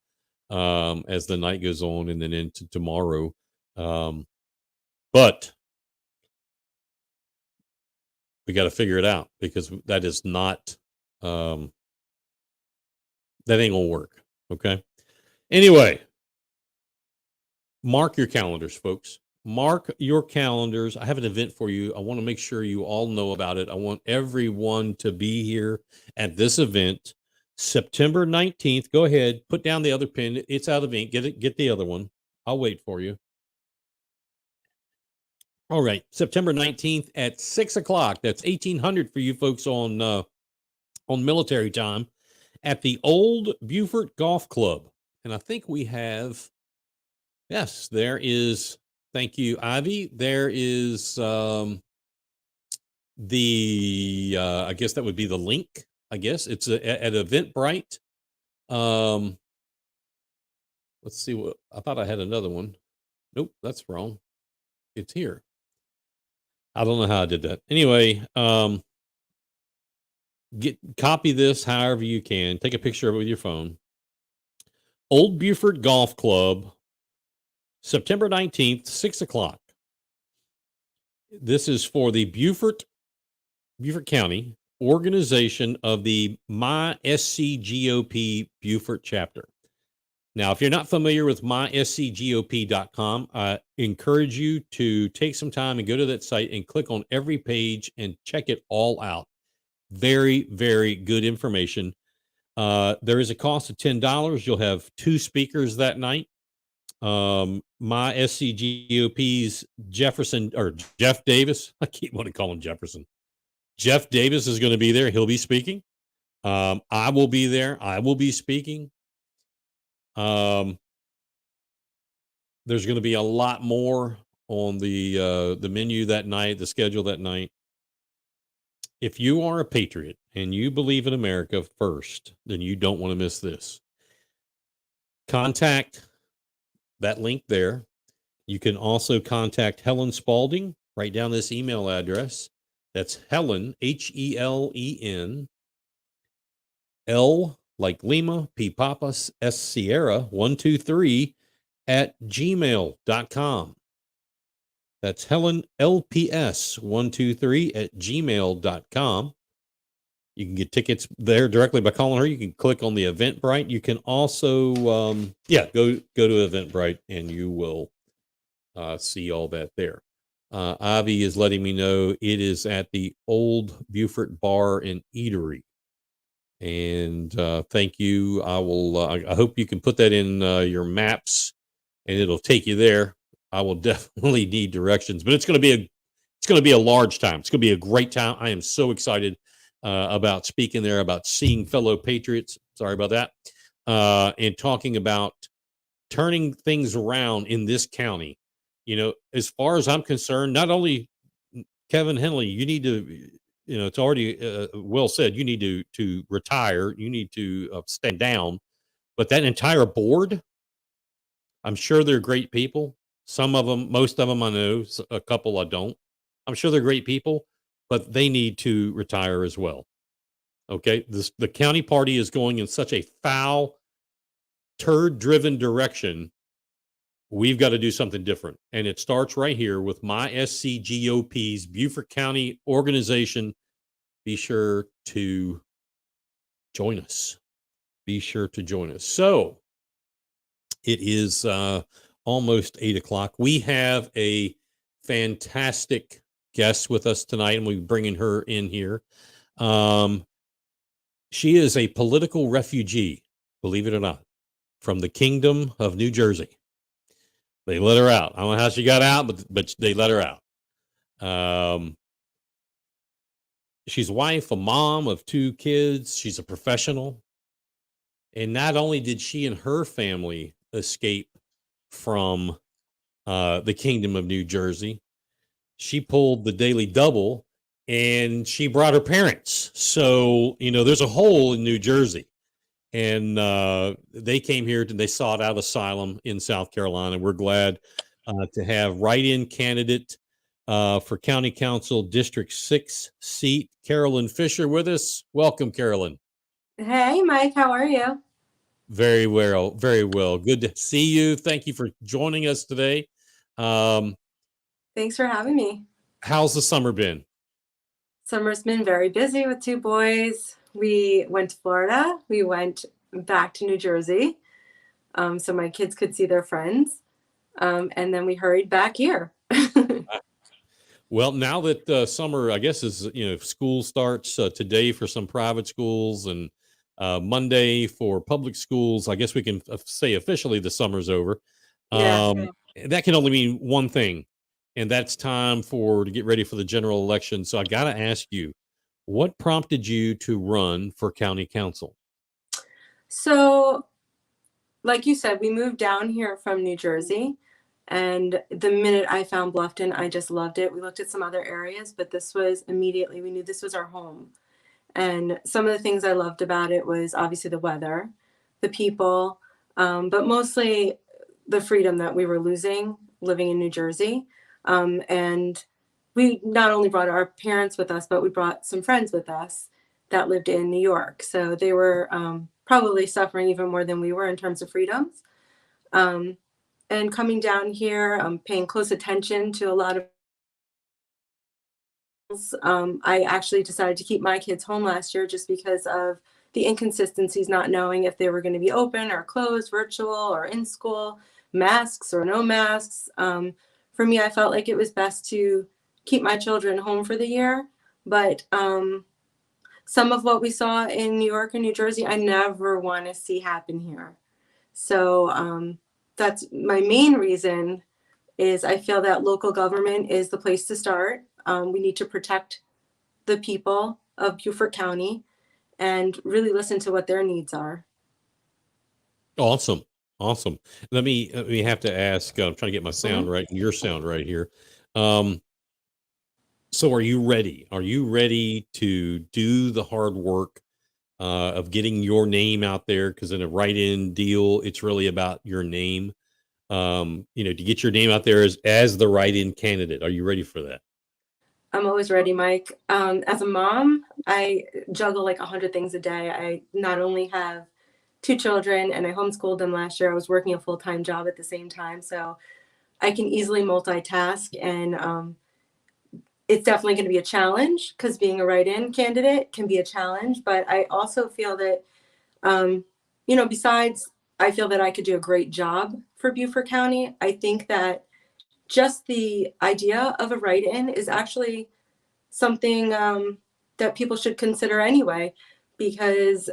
as the night goes on and then into tomorrow. But we got to figure it out, because that is not, that ain't gonna work. Okay. Anyway, mark your calendars, folks. Mark your calendars. I have an event for you. I want to make sure you all know about it. I want everyone to be here at this event, September 19th. Go ahead, put down the other pin. It's out of ink. Get the other one. I'll wait for you. All right, September 19th at 6:00. That's 1800 for you folks on military time, at the Old Beaufort Golf Club. And I think we have, yes, there is, thank you, Ivy. There is I guess that would be the link. I guess it's at Eventbrite. Let's see what, I thought I had another one. Nope, that's wrong. It's here. I don't know how I did that. Anyway, copy this however you can. Take a picture of it with your phone. Old Beaufort Golf Club, September 19th, 6:00. This is for the Beaufort County organization of the MySCGOP Beaufort chapter. Now, if you're not familiar with myscgop.com, I encourage you to take some time and go to that site and click on every page and check it all out. Very, very good information. There is a cost of $10. You'll have 2 speakers that night. MySCGOP's Jeff Davis. I keep wanting to call him Jefferson. Jeff Davis is going to be there. He'll be speaking. I will be there. I will be speaking. There's going to be a lot more on the menu that night, the schedule that night. If you are a patriot and you believe in America first, then you don't want to miss this. Contact that link there. You can also contact Helen Spalding. Write down this email address, That's Helen, Helen, L like Lima, P Papa, S Sierra, 123 at gmail.com. That's Helen LPS123 at gmail.com. You can get tickets there directly by calling her. You can click on the Eventbrite. You can also, go to Eventbrite and you will see all that there. Avi is letting me know it is at the Old Beaufort Bar and Eatery. And thank you. I hope you can put that in your maps, and it'll take you there. I will definitely need directions, but it's going to be a large time. It's going to be a great time. I am so excited about speaking there, about seeing fellow patriots. Sorry about that, and talking about turning things around in this county. As far as I'm concerned, not only Kevin Henley, you need to, it's already well said, you need to retire, you need to stand down, but that entire board, I'm sure they're great people. Some of them, most of them I know, a couple I don't. I'm sure they're great people, but they need to retire as well. Okay. The county party is going in such a foul, turd driven direction. We've got to do something different. And it starts right here with my SCGOP's Beaufort County organization. Be sure to join us. So it is almost 8:00. We have a fantastic guest with us tonight, and we're bringing her in here. She is a political refugee, believe it or not, from the Kingdom of New Jersey. They let her out. I don't know how she got out, but they let her out. She's a wife, a mom of 2 kids. She's a professional. And not only did she and her family escape from the Kingdom of New Jersey, she pulled the daily double and she brought her parents. So, there's a hole in New Jersey. And they came here and they sought out asylum in South Carolina. We're glad to have write-in candidate for County Council District 6 seat, Carolyn Fisher, with us. Welcome, Carolyn. Hey, Mike. How are you? Very well, very well. Good to see you. Thank you for joining us today. Thanks for having me. How's the summer been? Summer's been very busy with 2 boys. We went to Florida. We went back to New Jersey so my kids could see their friends. And then we hurried back here. Well, now that summer, I guess, is, school starts today for some private schools and Monday for public schools. I guess we can say officially the summer's over. Yeah. That can only mean one thing, and that's time to get ready for the general election. So I got to ask you, what prompted you to run for county council? So, like you said, we moved down here from New Jersey. And the minute I found Bluffton, I just loved it. We looked at some other areas, but this was immediately, we knew this was our home. And some of the things I loved about it was obviously the weather, the people, but mostly the freedom that we were losing living in New Jersey. And we not only brought our parents with us, but we brought some friends with us that lived in New York. So they were probably suffering even more than we were in terms of freedoms. And coming down here, paying close attention to a lot of I actually decided to keep my kids home last year just because of the inconsistencies, not knowing if they were going to be open or closed, virtual or in school, masks or no masks. For me, I felt like it was best to keep my children home for the year. But some of what we saw in New York and New Jersey, I never want to see happen here. So that's my main reason is I feel that local government is the place to start. We need to protect the people of Beaufort County and really listen to what their needs are. Awesome. Let me have to ask, I'm trying to get my sound right and your sound right here. So are you ready? Are you ready to do the hard work of getting your name out there? Because in a write-in deal, it's really about your name. To get your name out there as the write-in candidate. Are you ready for that? I'm always ready, Mike. As a mom, I juggle like 100 things a day. I not only have two children and I homeschooled them last year, I was working a full time job at the same time. So I can easily multitask. And it's definitely going to be a challenge because being a write in candidate can be a challenge. But I also feel that, um, besides, I feel that I could do a great job for Beaufort County. I think that just the idea of a write in is actually something that people should consider anyway, because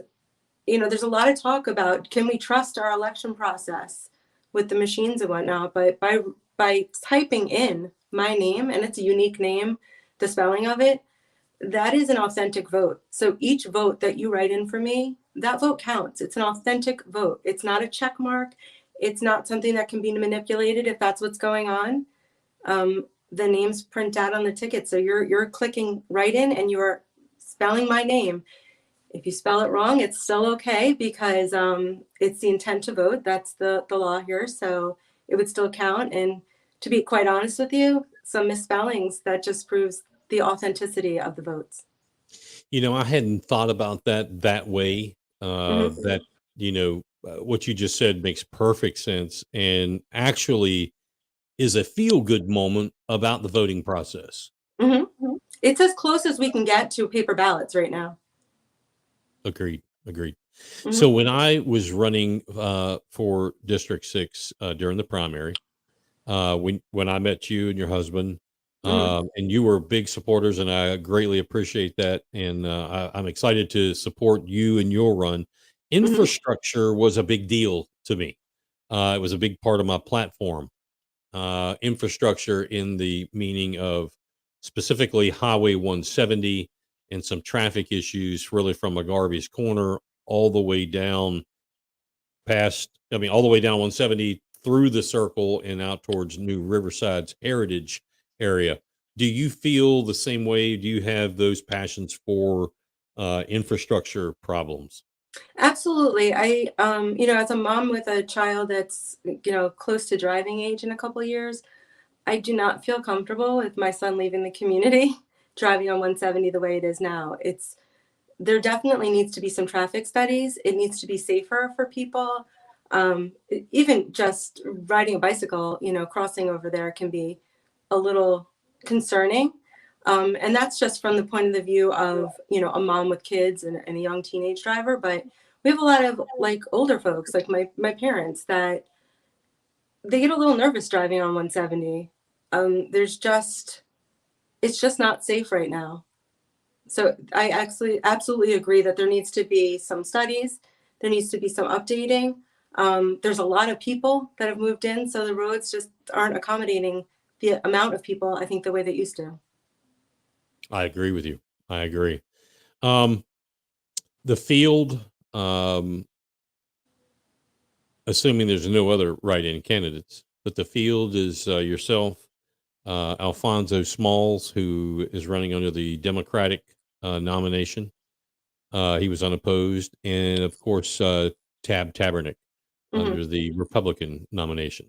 there's a lot of talk about can we trust our election process with the machines and whatnot, but by typing in my name, and it's a unique name, the spelling of it, that is an authentic vote. So each vote that you write in for me, that vote counts. It's an authentic vote. It's not a check mark. It's not something that can be manipulated if that's what's going on. The names print out on the ticket. So you're clicking right in and you're spelling my name. If you spell it wrong, it's still okay because it's the intent to vote. That's the law here. So it would still count. And to be quite honest with you, some misspellings, that just proves the authenticity of the votes. I hadn't thought about that way. Hmm. That what you just said makes perfect sense, and actually is a feel good moment about the voting process. Hmm. It's as close as we can get to paper ballots right now. Agreed. Agreed. So Hmm. when I was running for District 6 during the primary, when I met you and your husband, Hmm. and you were big supporters, and I greatly appreciate that. And I'm excited to support you and your run. Hmm. Infrastructure was a big deal to me. It was a big part of my platform. Infrastructure in the meaning of specifically Highway 170 and some traffic issues, really from McGarvey's Corner all the way down all the way down 170 through the circle and out towards New Riverside's Heritage area. Do you feel the same way? Do you have those passions for infrastructure problems? Absolutely. As a mom with a child that's, close to driving age in a couple of years, I do not feel comfortable with my son leaving the community driving on 170 the way it is now. There definitely needs to be some traffic studies. It needs to be safer for people. Even just riding a bicycle, crossing over there can be a little concerning. And that's just from the point of the view of, a mom with kids and a young teenage driver. But we have a lot of like older folks, like my parents, that they get a little nervous driving on 170. It's just not safe right now. So I actually absolutely agree that there needs to be some studies, there needs to be some updating. There's a lot of people that have moved in, so the roads just aren't accommodating the amount of people I think the way they used to. I agree with you. I agree. Um, the field, assuming there's no other write-in candidates, but the field is yourself, Alfonso Smalls, who is running under the Democratic nomination. He was unopposed, and of course, Tab Tabernick Hmm. under the Republican nomination.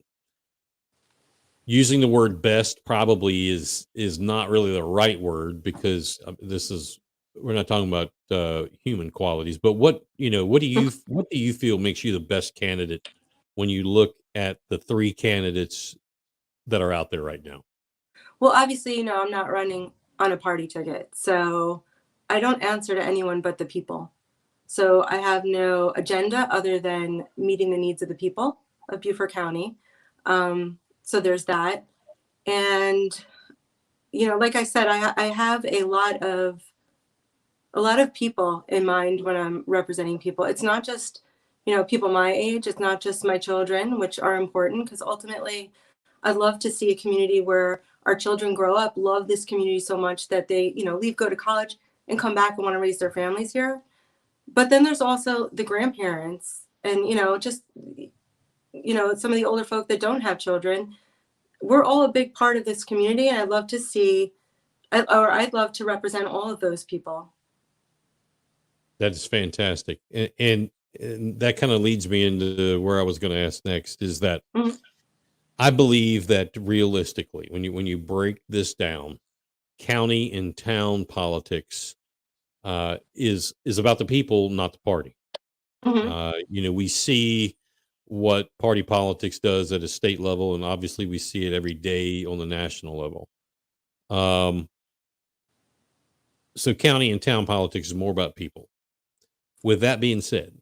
Using the word best probably is not really the right word because this is we're not talking about human qualities. But what do you feel makes you the best candidate when you look at the three candidates that are out there right now? Well, obviously, I'm not running on a party ticket, so I don't answer to anyone but the people. So I have no agenda other than meeting the needs of the people of Beaufort County. So there's that. And like I said, I have a lot of people in mind when I'm representing people. It's not just people my age. It's not just my children, which are important because ultimately, I'd love to see a community where our children grow up, love this community so much that they leave, go to college, and come back and want to raise their families here. But then there's also the grandparents and just some of the older folk that don't have children. We're all a big part of this community, and I'd love to see or I'd love to represent all of those people. That is fantastic, and that kind of leads me into where I was going to ask next. Is that Mhm. I believe that realistically, when you break this down, county and town politics is about the people, not the party. Mhm. We see what party politics does at a state level, and obviously we see it every day on the national level. Um, so county and town politics is more about people. With that being said,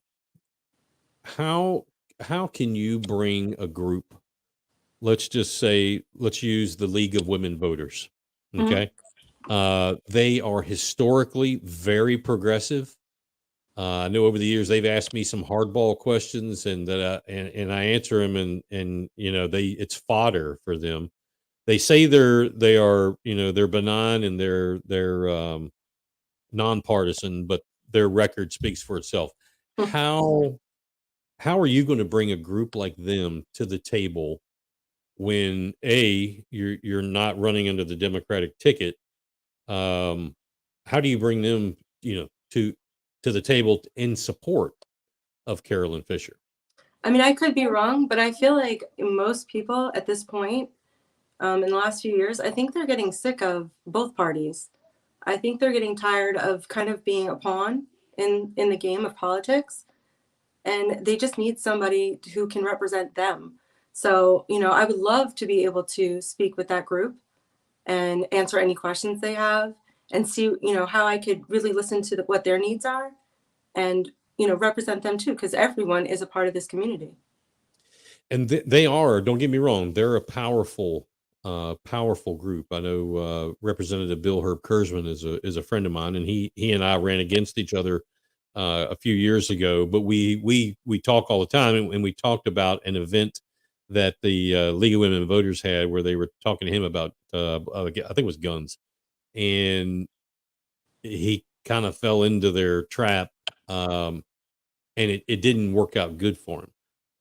how how can you bring a group? Let's just say, let's use the League of Women Voters. Mhm. Okay, they are historically very progressive. I know over the years they've asked me some hardball questions, and that and I answer them, and it's fodder for them. They say they are they're benign and they're nonpartisan, but their record speaks for itself. Mhm. How are you going to bring a group like them to the table when you're not running under the Democratic ticket? Um, how do you bring them to the table in support of Carolyn Fisher? I mean, I could be wrong, but I feel like most people at this point, in the last few years, I think they're getting sick of both parties. I think they're getting tired of kind of being a pawn in the game of politics, and they just need somebody who can represent them. So, I would love to be able to speak with that group and answer any questions they have and see, how I could really listen to what their needs are and, represent them too, because everyone is a part of this community. And they are, don't get me wrong, they're a powerful group. I know Representative Bill Herb Kurzman is a friend of mine, and he and I ran against each other a few years ago. But we talk all the time, and we talked about an event that the League of Women Voters had, where they were talking to him about I think it was guns, and he kind of fell into their trap, and it didn't work out good for him.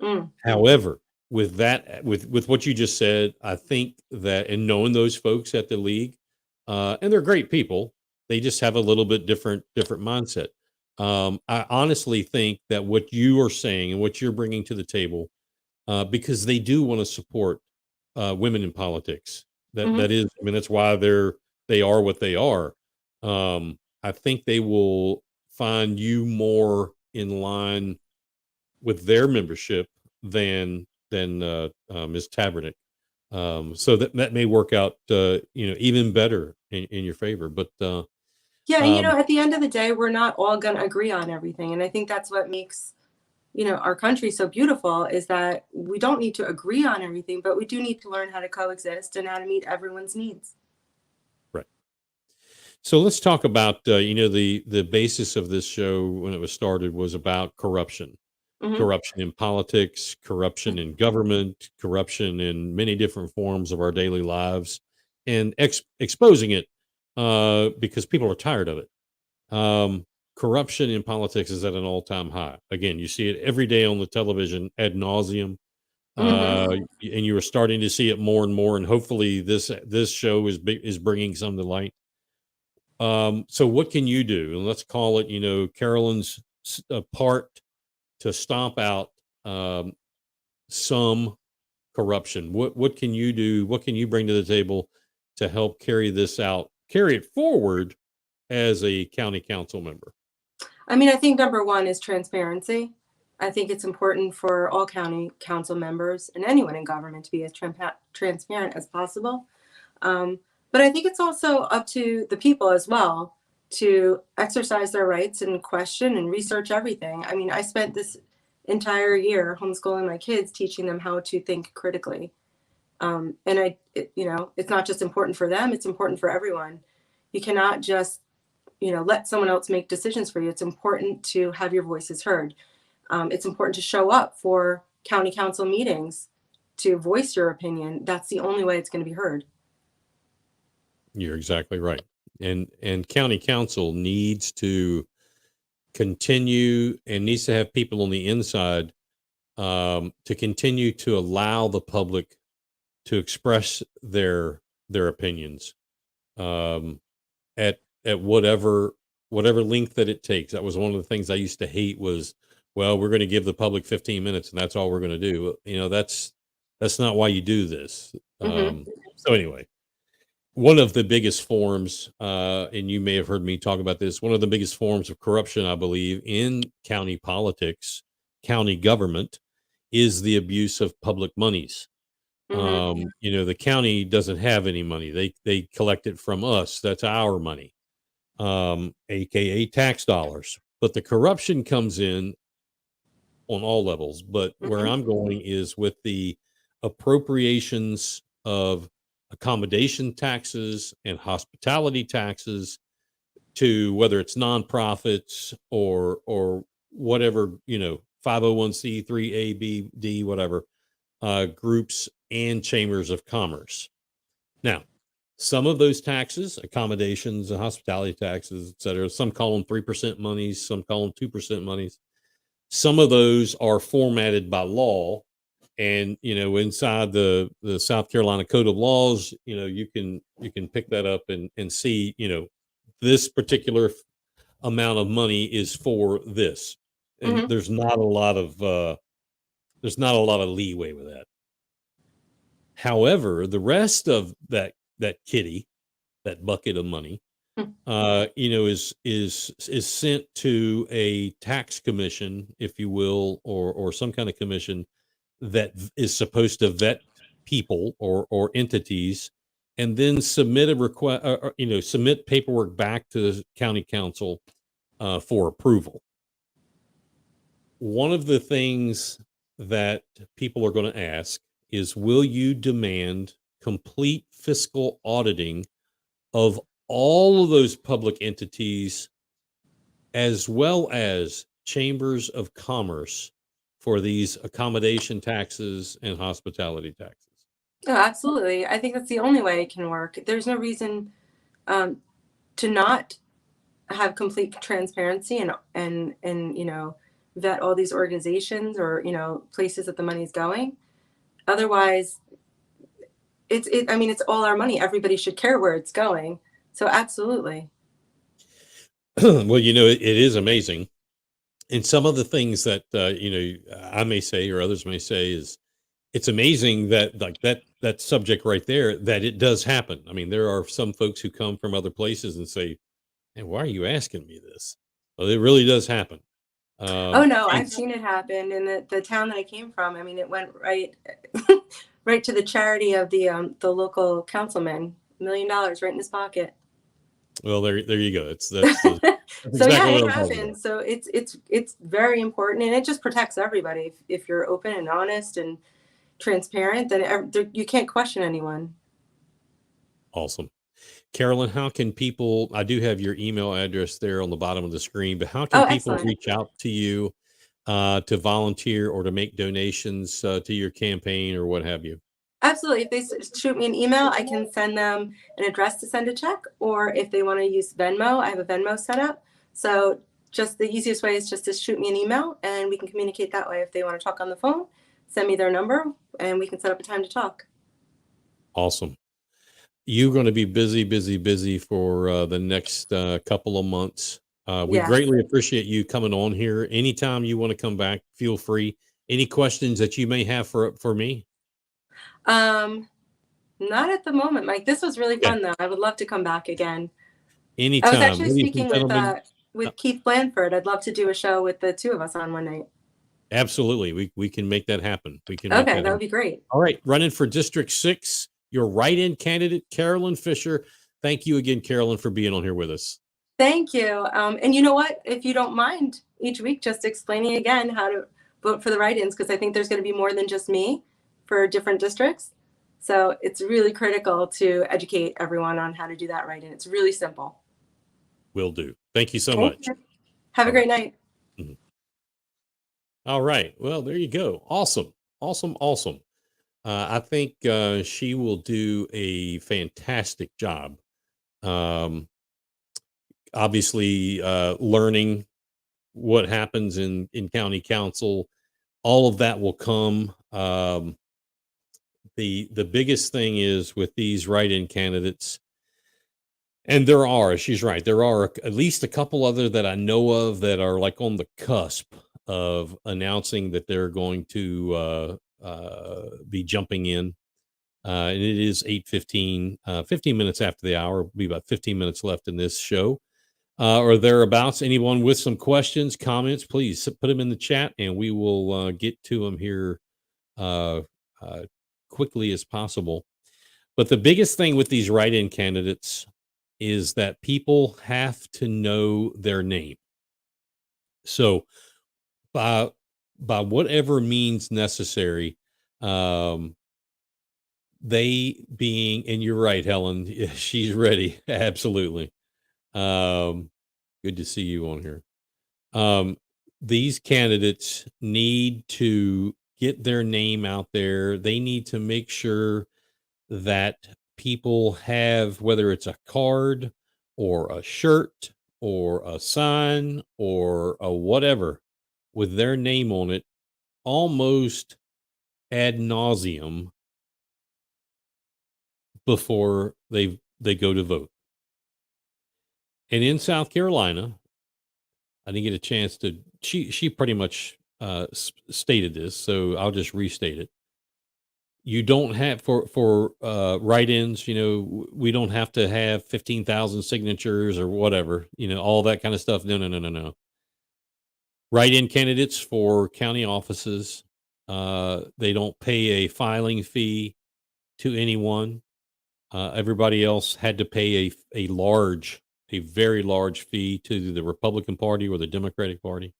Mm. However, with what you just said, I think that, and knowing those folks at the league, and they're great people, they just have a little bit different mindset. I honestly think that what you are saying and what you're bringing to the table, because they do want to support women in politics. Hmm. That is, I mean, that's why they are what they are. I think they will find you more in line with their membership than Ms. Tabernick. So that may work out, even better in your favor. But Yeah, and um, at the end of the day, we're not all going to agree on everything. And I think that's what makes, our country so beautiful is that we don't need to agree on everything, but we do need to learn how to coexist and how to meet everyone's needs. right. So let's talk about the basis of this show when it was started was about corruption. Hmm. Corruption in politics, corruption in government, corruption in many different forms of our daily lives, and exposing it because people are tired of it. Corruption in politics is at an all-time high. Again, you see it every day on the television ad nauseum, Hmm. and you are starting to see it more and more. And hopefully, this show is bringing some to light. So, what can you do? And let's call it, Carolyn's part to stomp out um, some corruption. What can you do? What can you bring to the table to help carry this out, carry it forward as a county council member? I mean, I think number one is transparency. I think it's important for all county council members and anyone in government to be as transparent as possible. Um, but I think it's also up to the people as well to exercise their rights and question and research everything. I mean, I spent this entire year homeschooling my kids, teaching them how to think critically. And it's not just important for them, it's important for everyone. You cannot just, let someone else make decisions for you. It's important to have your voices heard. It's important to show up for county council meetings to voice your opinion. That's the only way it's going to be heard. You're exactly right. And county council needs to continue and needs to have people on the inside to continue to allow the public to express their opinions um, at whatever length that it takes. That was one of the things I used to hate was, well, we're going to give the public 15 minutes and that's all we're going to do. That's not why you do this. Hmm. So anyway, one of the biggest forms, and you may have heard me talk about this, one of the biggest forms of corruption, I believe, in county politics, county government, is the abuse of public monies. Hmm. The county doesn't have any money. They collect it from us. That's our money, aka tax dollars. But the corruption comes in on all levels. But where Hmm. I'm going is with the appropriations of accommodation taxes and hospitality taxes to whether it's nonprofits or whatever, 501c3 A, B, D, whatever, groups and chambers of commerce. Now, some of those taxes, accommodations and hospitality taxes, et cetera, some call them 3% monies, some call them 2% monies. Some of those are formatted by law. And inside the South Carolina Code of Laws, you can pick that up and see, this particular amount of money is for this. And Hmm. there's not a lot of leeway with that. However, the rest of that kitty, that bucket of money, is sent to a tax commission, if you will, or some kind of commission that is supposed to vet people or entities, and then submit a request, submit paperwork back to the county council for approval. One of the things that people are going to ask is, will you demand complete fiscal auditing of all of those public entities as well as chambers of commerce for these accommodation taxes and hospitality taxes? Oh, absolutely. I think that's the only way it can work. There's no reason um, to not have complete transparency and vet all these organizations or places that the money's going. Otherwise, I mean, it's all our money. Everybody should care where it's going. So absolutely. Well, it is amazing. And some of the things that, I may say or others may say is, it's amazing that, like, that subject right there, that it does happen. I mean, there are some folks who come from other places and say, "Hey, why are you asking me this?" Well, it really does happen. Oh no, And I've seen it happen in the town that I came from. I mean, it went right right to the charity of the local councilman. $1 million right in his pocket. well, there you go. That's So yeah, exactly what it I'm talking about. happens. So it's very important, and it just protects everybody. If you're open and honest and transparent, then you can't question anyone. Awesome. Carolyn, how can people, I do have your email address there on the bottom of the screen, but how can Oh, people excellent. reach out to you to volunteer or to make donations to your campaign or what have you? Absolutely. If they shoot me an email, I can send them an address to send a check, or if they want to use Venmo, I have a Venmo set up. So just the easiest way is just to shoot me an email and we can communicate that way. If they want to talk on the phone, send me their number and we can set up a time to talk. Awesome. You're going to be busy, busy, busy for the next couple of months. We Yes. greatly appreciate you coming on here. Anytime you want to come back, feel free. Any questions that you may have for me? Um, Not at the moment, Mike. This was really Okay. fun though. I would love to come back again. I was Anytime. actually Ladies and speaking gentlemen, uh, with Keith Blandford. I'd love to do a show with the two of us on one night. absolutely. We can make that happen. We can make Okay, that that would happen. be great. All right. Running for District 6, your write-in candidate, Carolyn Fisher. Thank you again, Carolyn, for being on here with us. Thank you. And you know what? If you don't mind, each week just explaining again how to vote for the write-ins, because I think there's going to be more than just me for different districts. So it's really critical to educate everyone on how to do that write-in. It's really simple. Will do. Thank you so Thank much. you. Have a All great right. night. Mhm. All right. Well, there you go. Awesome. Awesome. Awesome. I think she will do a fantastic job. Um, Obviously, learning what happens in county council, all of that will come. The biggest thing is with these write-in candidates, and she's right, there are at least a couple other that I know of that are like on the cusp of announcing that they're going to be jumping in. And it is 8:15, 15 minutes after the hour. Will be about 15 minutes left in this show, or thereabouts. Anyone with some questions, comments, please put them in the chat, and we will get to them here uh, uh, quickly as possible. But the biggest thing with these write-in candidates is that people have to know their name. So by whatever means necessary, um, they being, and you're right, Helen, she's ready. Absolutely. Good to see you on here. Um, these candidates need to get their name out there. They need to make sure that people have, whether it's a card or a shirt or a sign or a whatever with their name on it, almost ad nauseum before they go to vote. And in South Carolina, I didn't get a chance to. She pretty much stated this, so I'll just restate it. You don't have for write-ins. We don't have to have 15,000 signatures or whatever. All that kind of stuff. No, no, no, no, no. Write-in candidates for county offices. They don't pay a filing fee to anyone. Everybody else had to pay a very large fee to the Republican Party or the Democratic Party.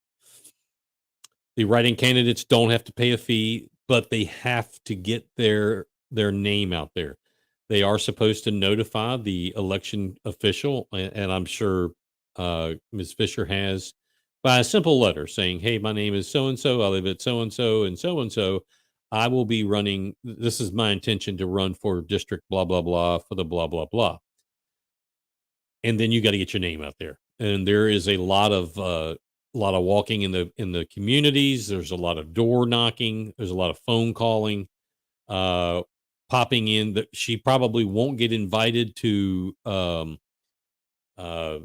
The write-in candidates don't have to pay a fee, but they have to get their name out there. They are supposed to notify the election official, and I'm sure Ms. Fisher has, by a simple letter saying, "Hey, my name is so and so. I live at so and so and so and so. I will be running. This is my intention to run for district blah blah blah for the blah blah blah." And then you got to get your name out there. And there is a lot of walking in the communities. There's a lot of door knocking. There's a lot of phone calling, popping in. That she probably won't get invited to uh,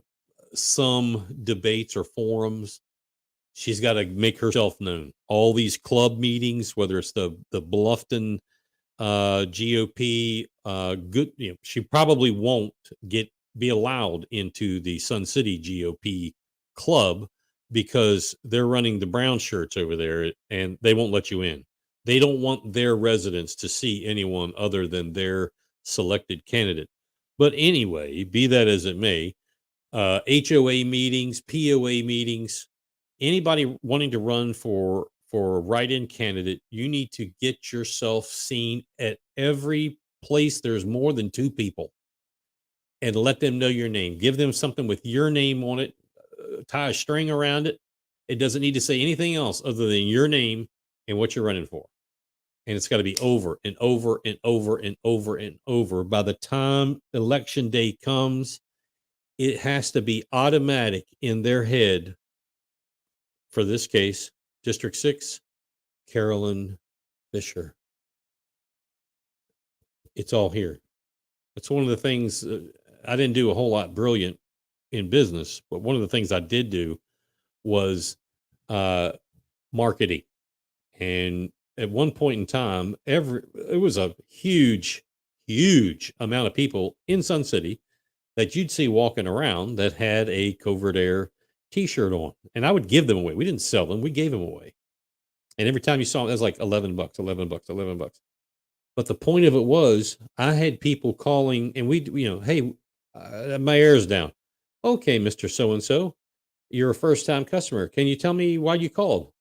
some debates or forums. She's got to make herself known. All these club meetings, whether it's the Bluffton GOP, good. She probably won't be allowed into the Sun City GOP club because they're running the brown shirts over there, and they won't let you in. They don't want their residents to see anyone other than their selected candidate. But anyway, be that as it may, HOA meetings, POA meetings, anybody wanting to run for a write-in candidate, you need to get yourself seen at every place there's more than two people and let them know your name. Give them something with your name on it, tie a string around it. It doesn't need to say anything else other than your name and what you're running for. And it's got to be over and over and over and over and over. By the time election day comes, it has to be automatic in their head. For this case, District 6, Carolyn Fisher. It's all here. It's one of the things I didn't do a whole lot brilliant in business, but one of the things I did do was marketing. And at one point in time, it was a huge, huge amount of people in Sun City that you'd see walking around that had a Covert Air t-shirt on. And I would give them away. We didn't sell them. We gave them away. And every time you saw them, that was like $11, $11. But the point of it was I had people calling and hey, my air's down. Okay, Mr. So-and-so, you're a first-time customer. Can you tell me why you called?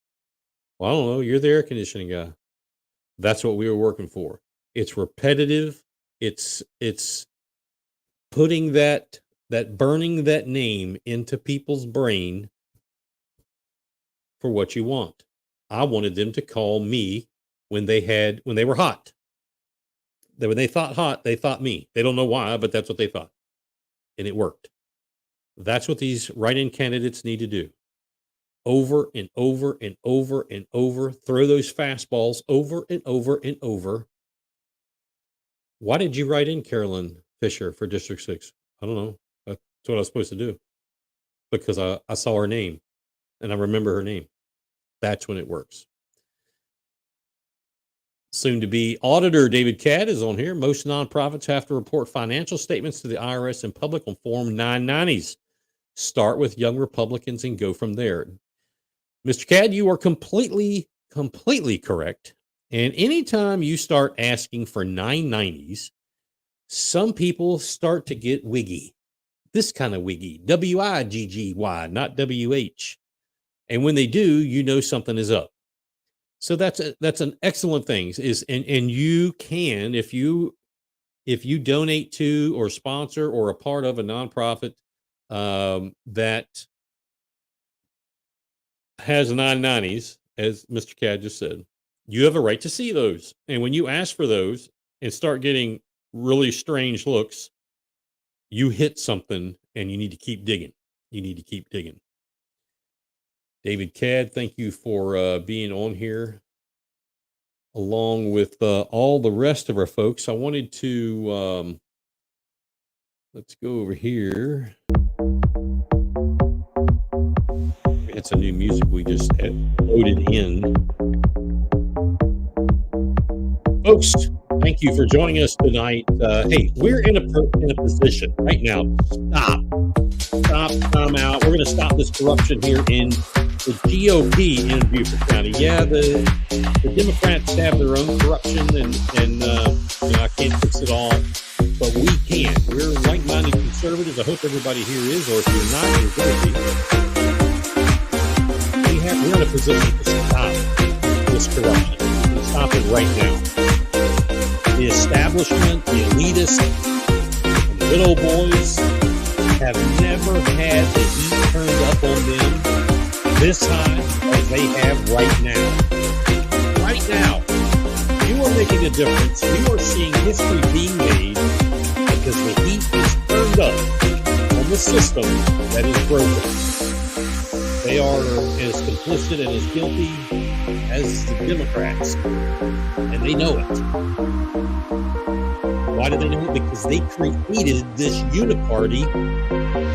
Well, I don't know. You're the air conditioning guy. That's what we were working for. It's repetitive. It's putting burning that name into people's brain for what you want. I wanted them to call me when they were hot. When they thought hot, they thought me. They don't know why, but that's what they thought. And it worked. That's what these write-in candidates need to do. Over and over and over and over. Throw those fastballs over and over and over. Why did you write in Carolyn Fisher for District 6? I don't know. That's what I was supposed to do. Because I saw her name and I remember her name. That's when it works. Soon to be auditor David Cadd is on here. Most nonprofits have to report financial statements to the IRS in public on Form 990s. Start with young Republicans and go from there. Mr. Cadd, you are completely correct. And anytime you start asking for 990s, some people start to get wiggy. This kind of wiggy. W-I-G-G-Y, not W-H. And when they do, you know something is up. So that's an excellent thing. And you can, if you donate to or sponsor or a part of a nonprofit that has 990s, as Mr. Cadd just said, you have a right to see those. And when you ask for those and start getting really strange looks, you hit something and you need to keep digging. David Cadd, thank you for being on here along with all the rest of our folks. I wanted to, let's go over here. It's some new music we just had loaded in. Folks, thank you for joining us tonight. Hey, we're in a position right now. Stop, time out. We're going to stop this corruption here in the GOP in Beaufort County. Yeah, the Democrats have their own corruption, and I can't fix it all, but we can. We're like-minded conservatives. I hope everybody here is, or if you're not, you're going to be. We're in a position to stop this corruption. We're stop it right now. The establishment, the elitists, and the good old boys have never had the heat turned up on them this high as they have right now. Right now, you are making a difference. You are seeing history being made because the heat is turned up on the system that is broken. They are as complicit and as guilty as the Democrats, and they know it. Why do they know it? Because they created this uniparty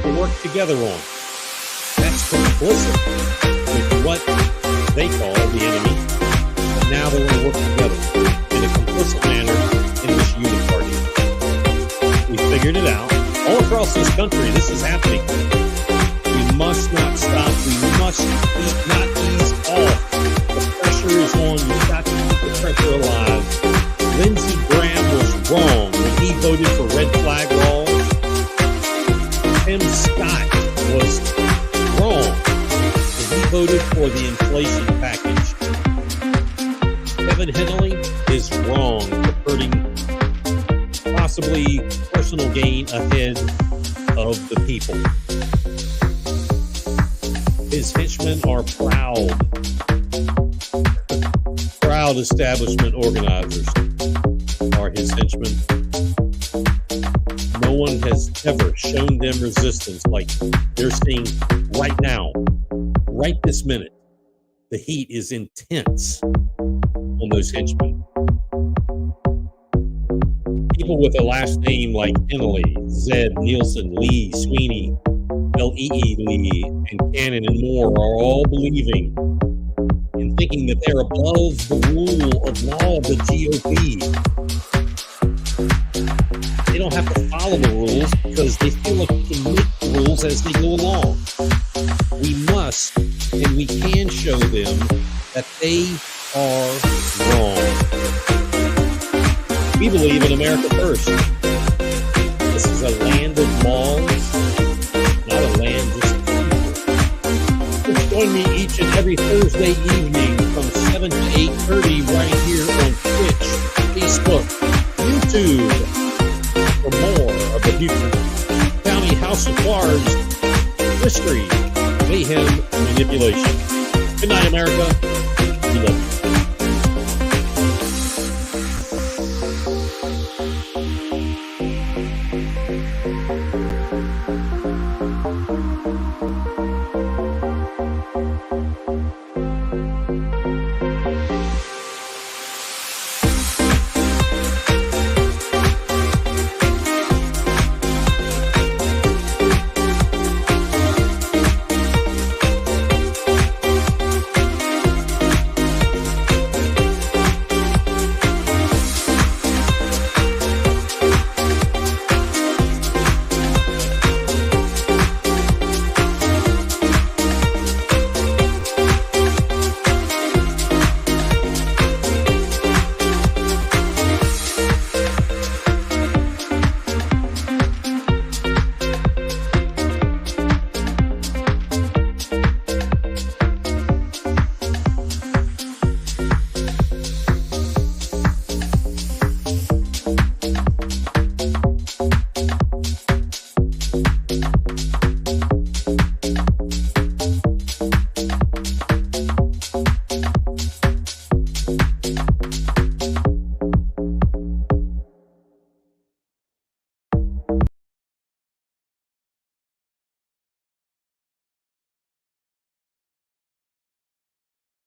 to work together on. That's complicit with what they call the enemy. And now they want to work together in a complicit manner in this uniparty. We figured it out. All across this country, this is happening. We must not stop. We must not ease off. The pressure is on. You've got to keep the pressure alive. Lindsey Graham was wrong when he voted for red flag laws. Tim Scott was wrong when he voted for the inflation package. Kevin Henley is wrong for putting possibly personal gain ahead of the people. His henchmen are proud establishment organizers are his henchmen. No one has ever shown them resistance like they're seeing right now, right this minute. The heat is intense on those henchmen. People with a last name like Henley, Zed, Nielsen, Lee, Sweeney, L.E.E. Lee, and Cannon and more are all believing and thinking that they're above the rule of law of the GOP. They don't have to follow the rules because they feel like they can make the rules as they go along. We must and we can show them that they are wrong. We believe in America first. This is a land of laws, not a land just of people. Please join me each and every Thursday evening from 7 to 8:30 right here on Twitch, Facebook, YouTube for more of the Beaufort County House of Cards history, mayhem, and manipulation. Good night, America. We love you.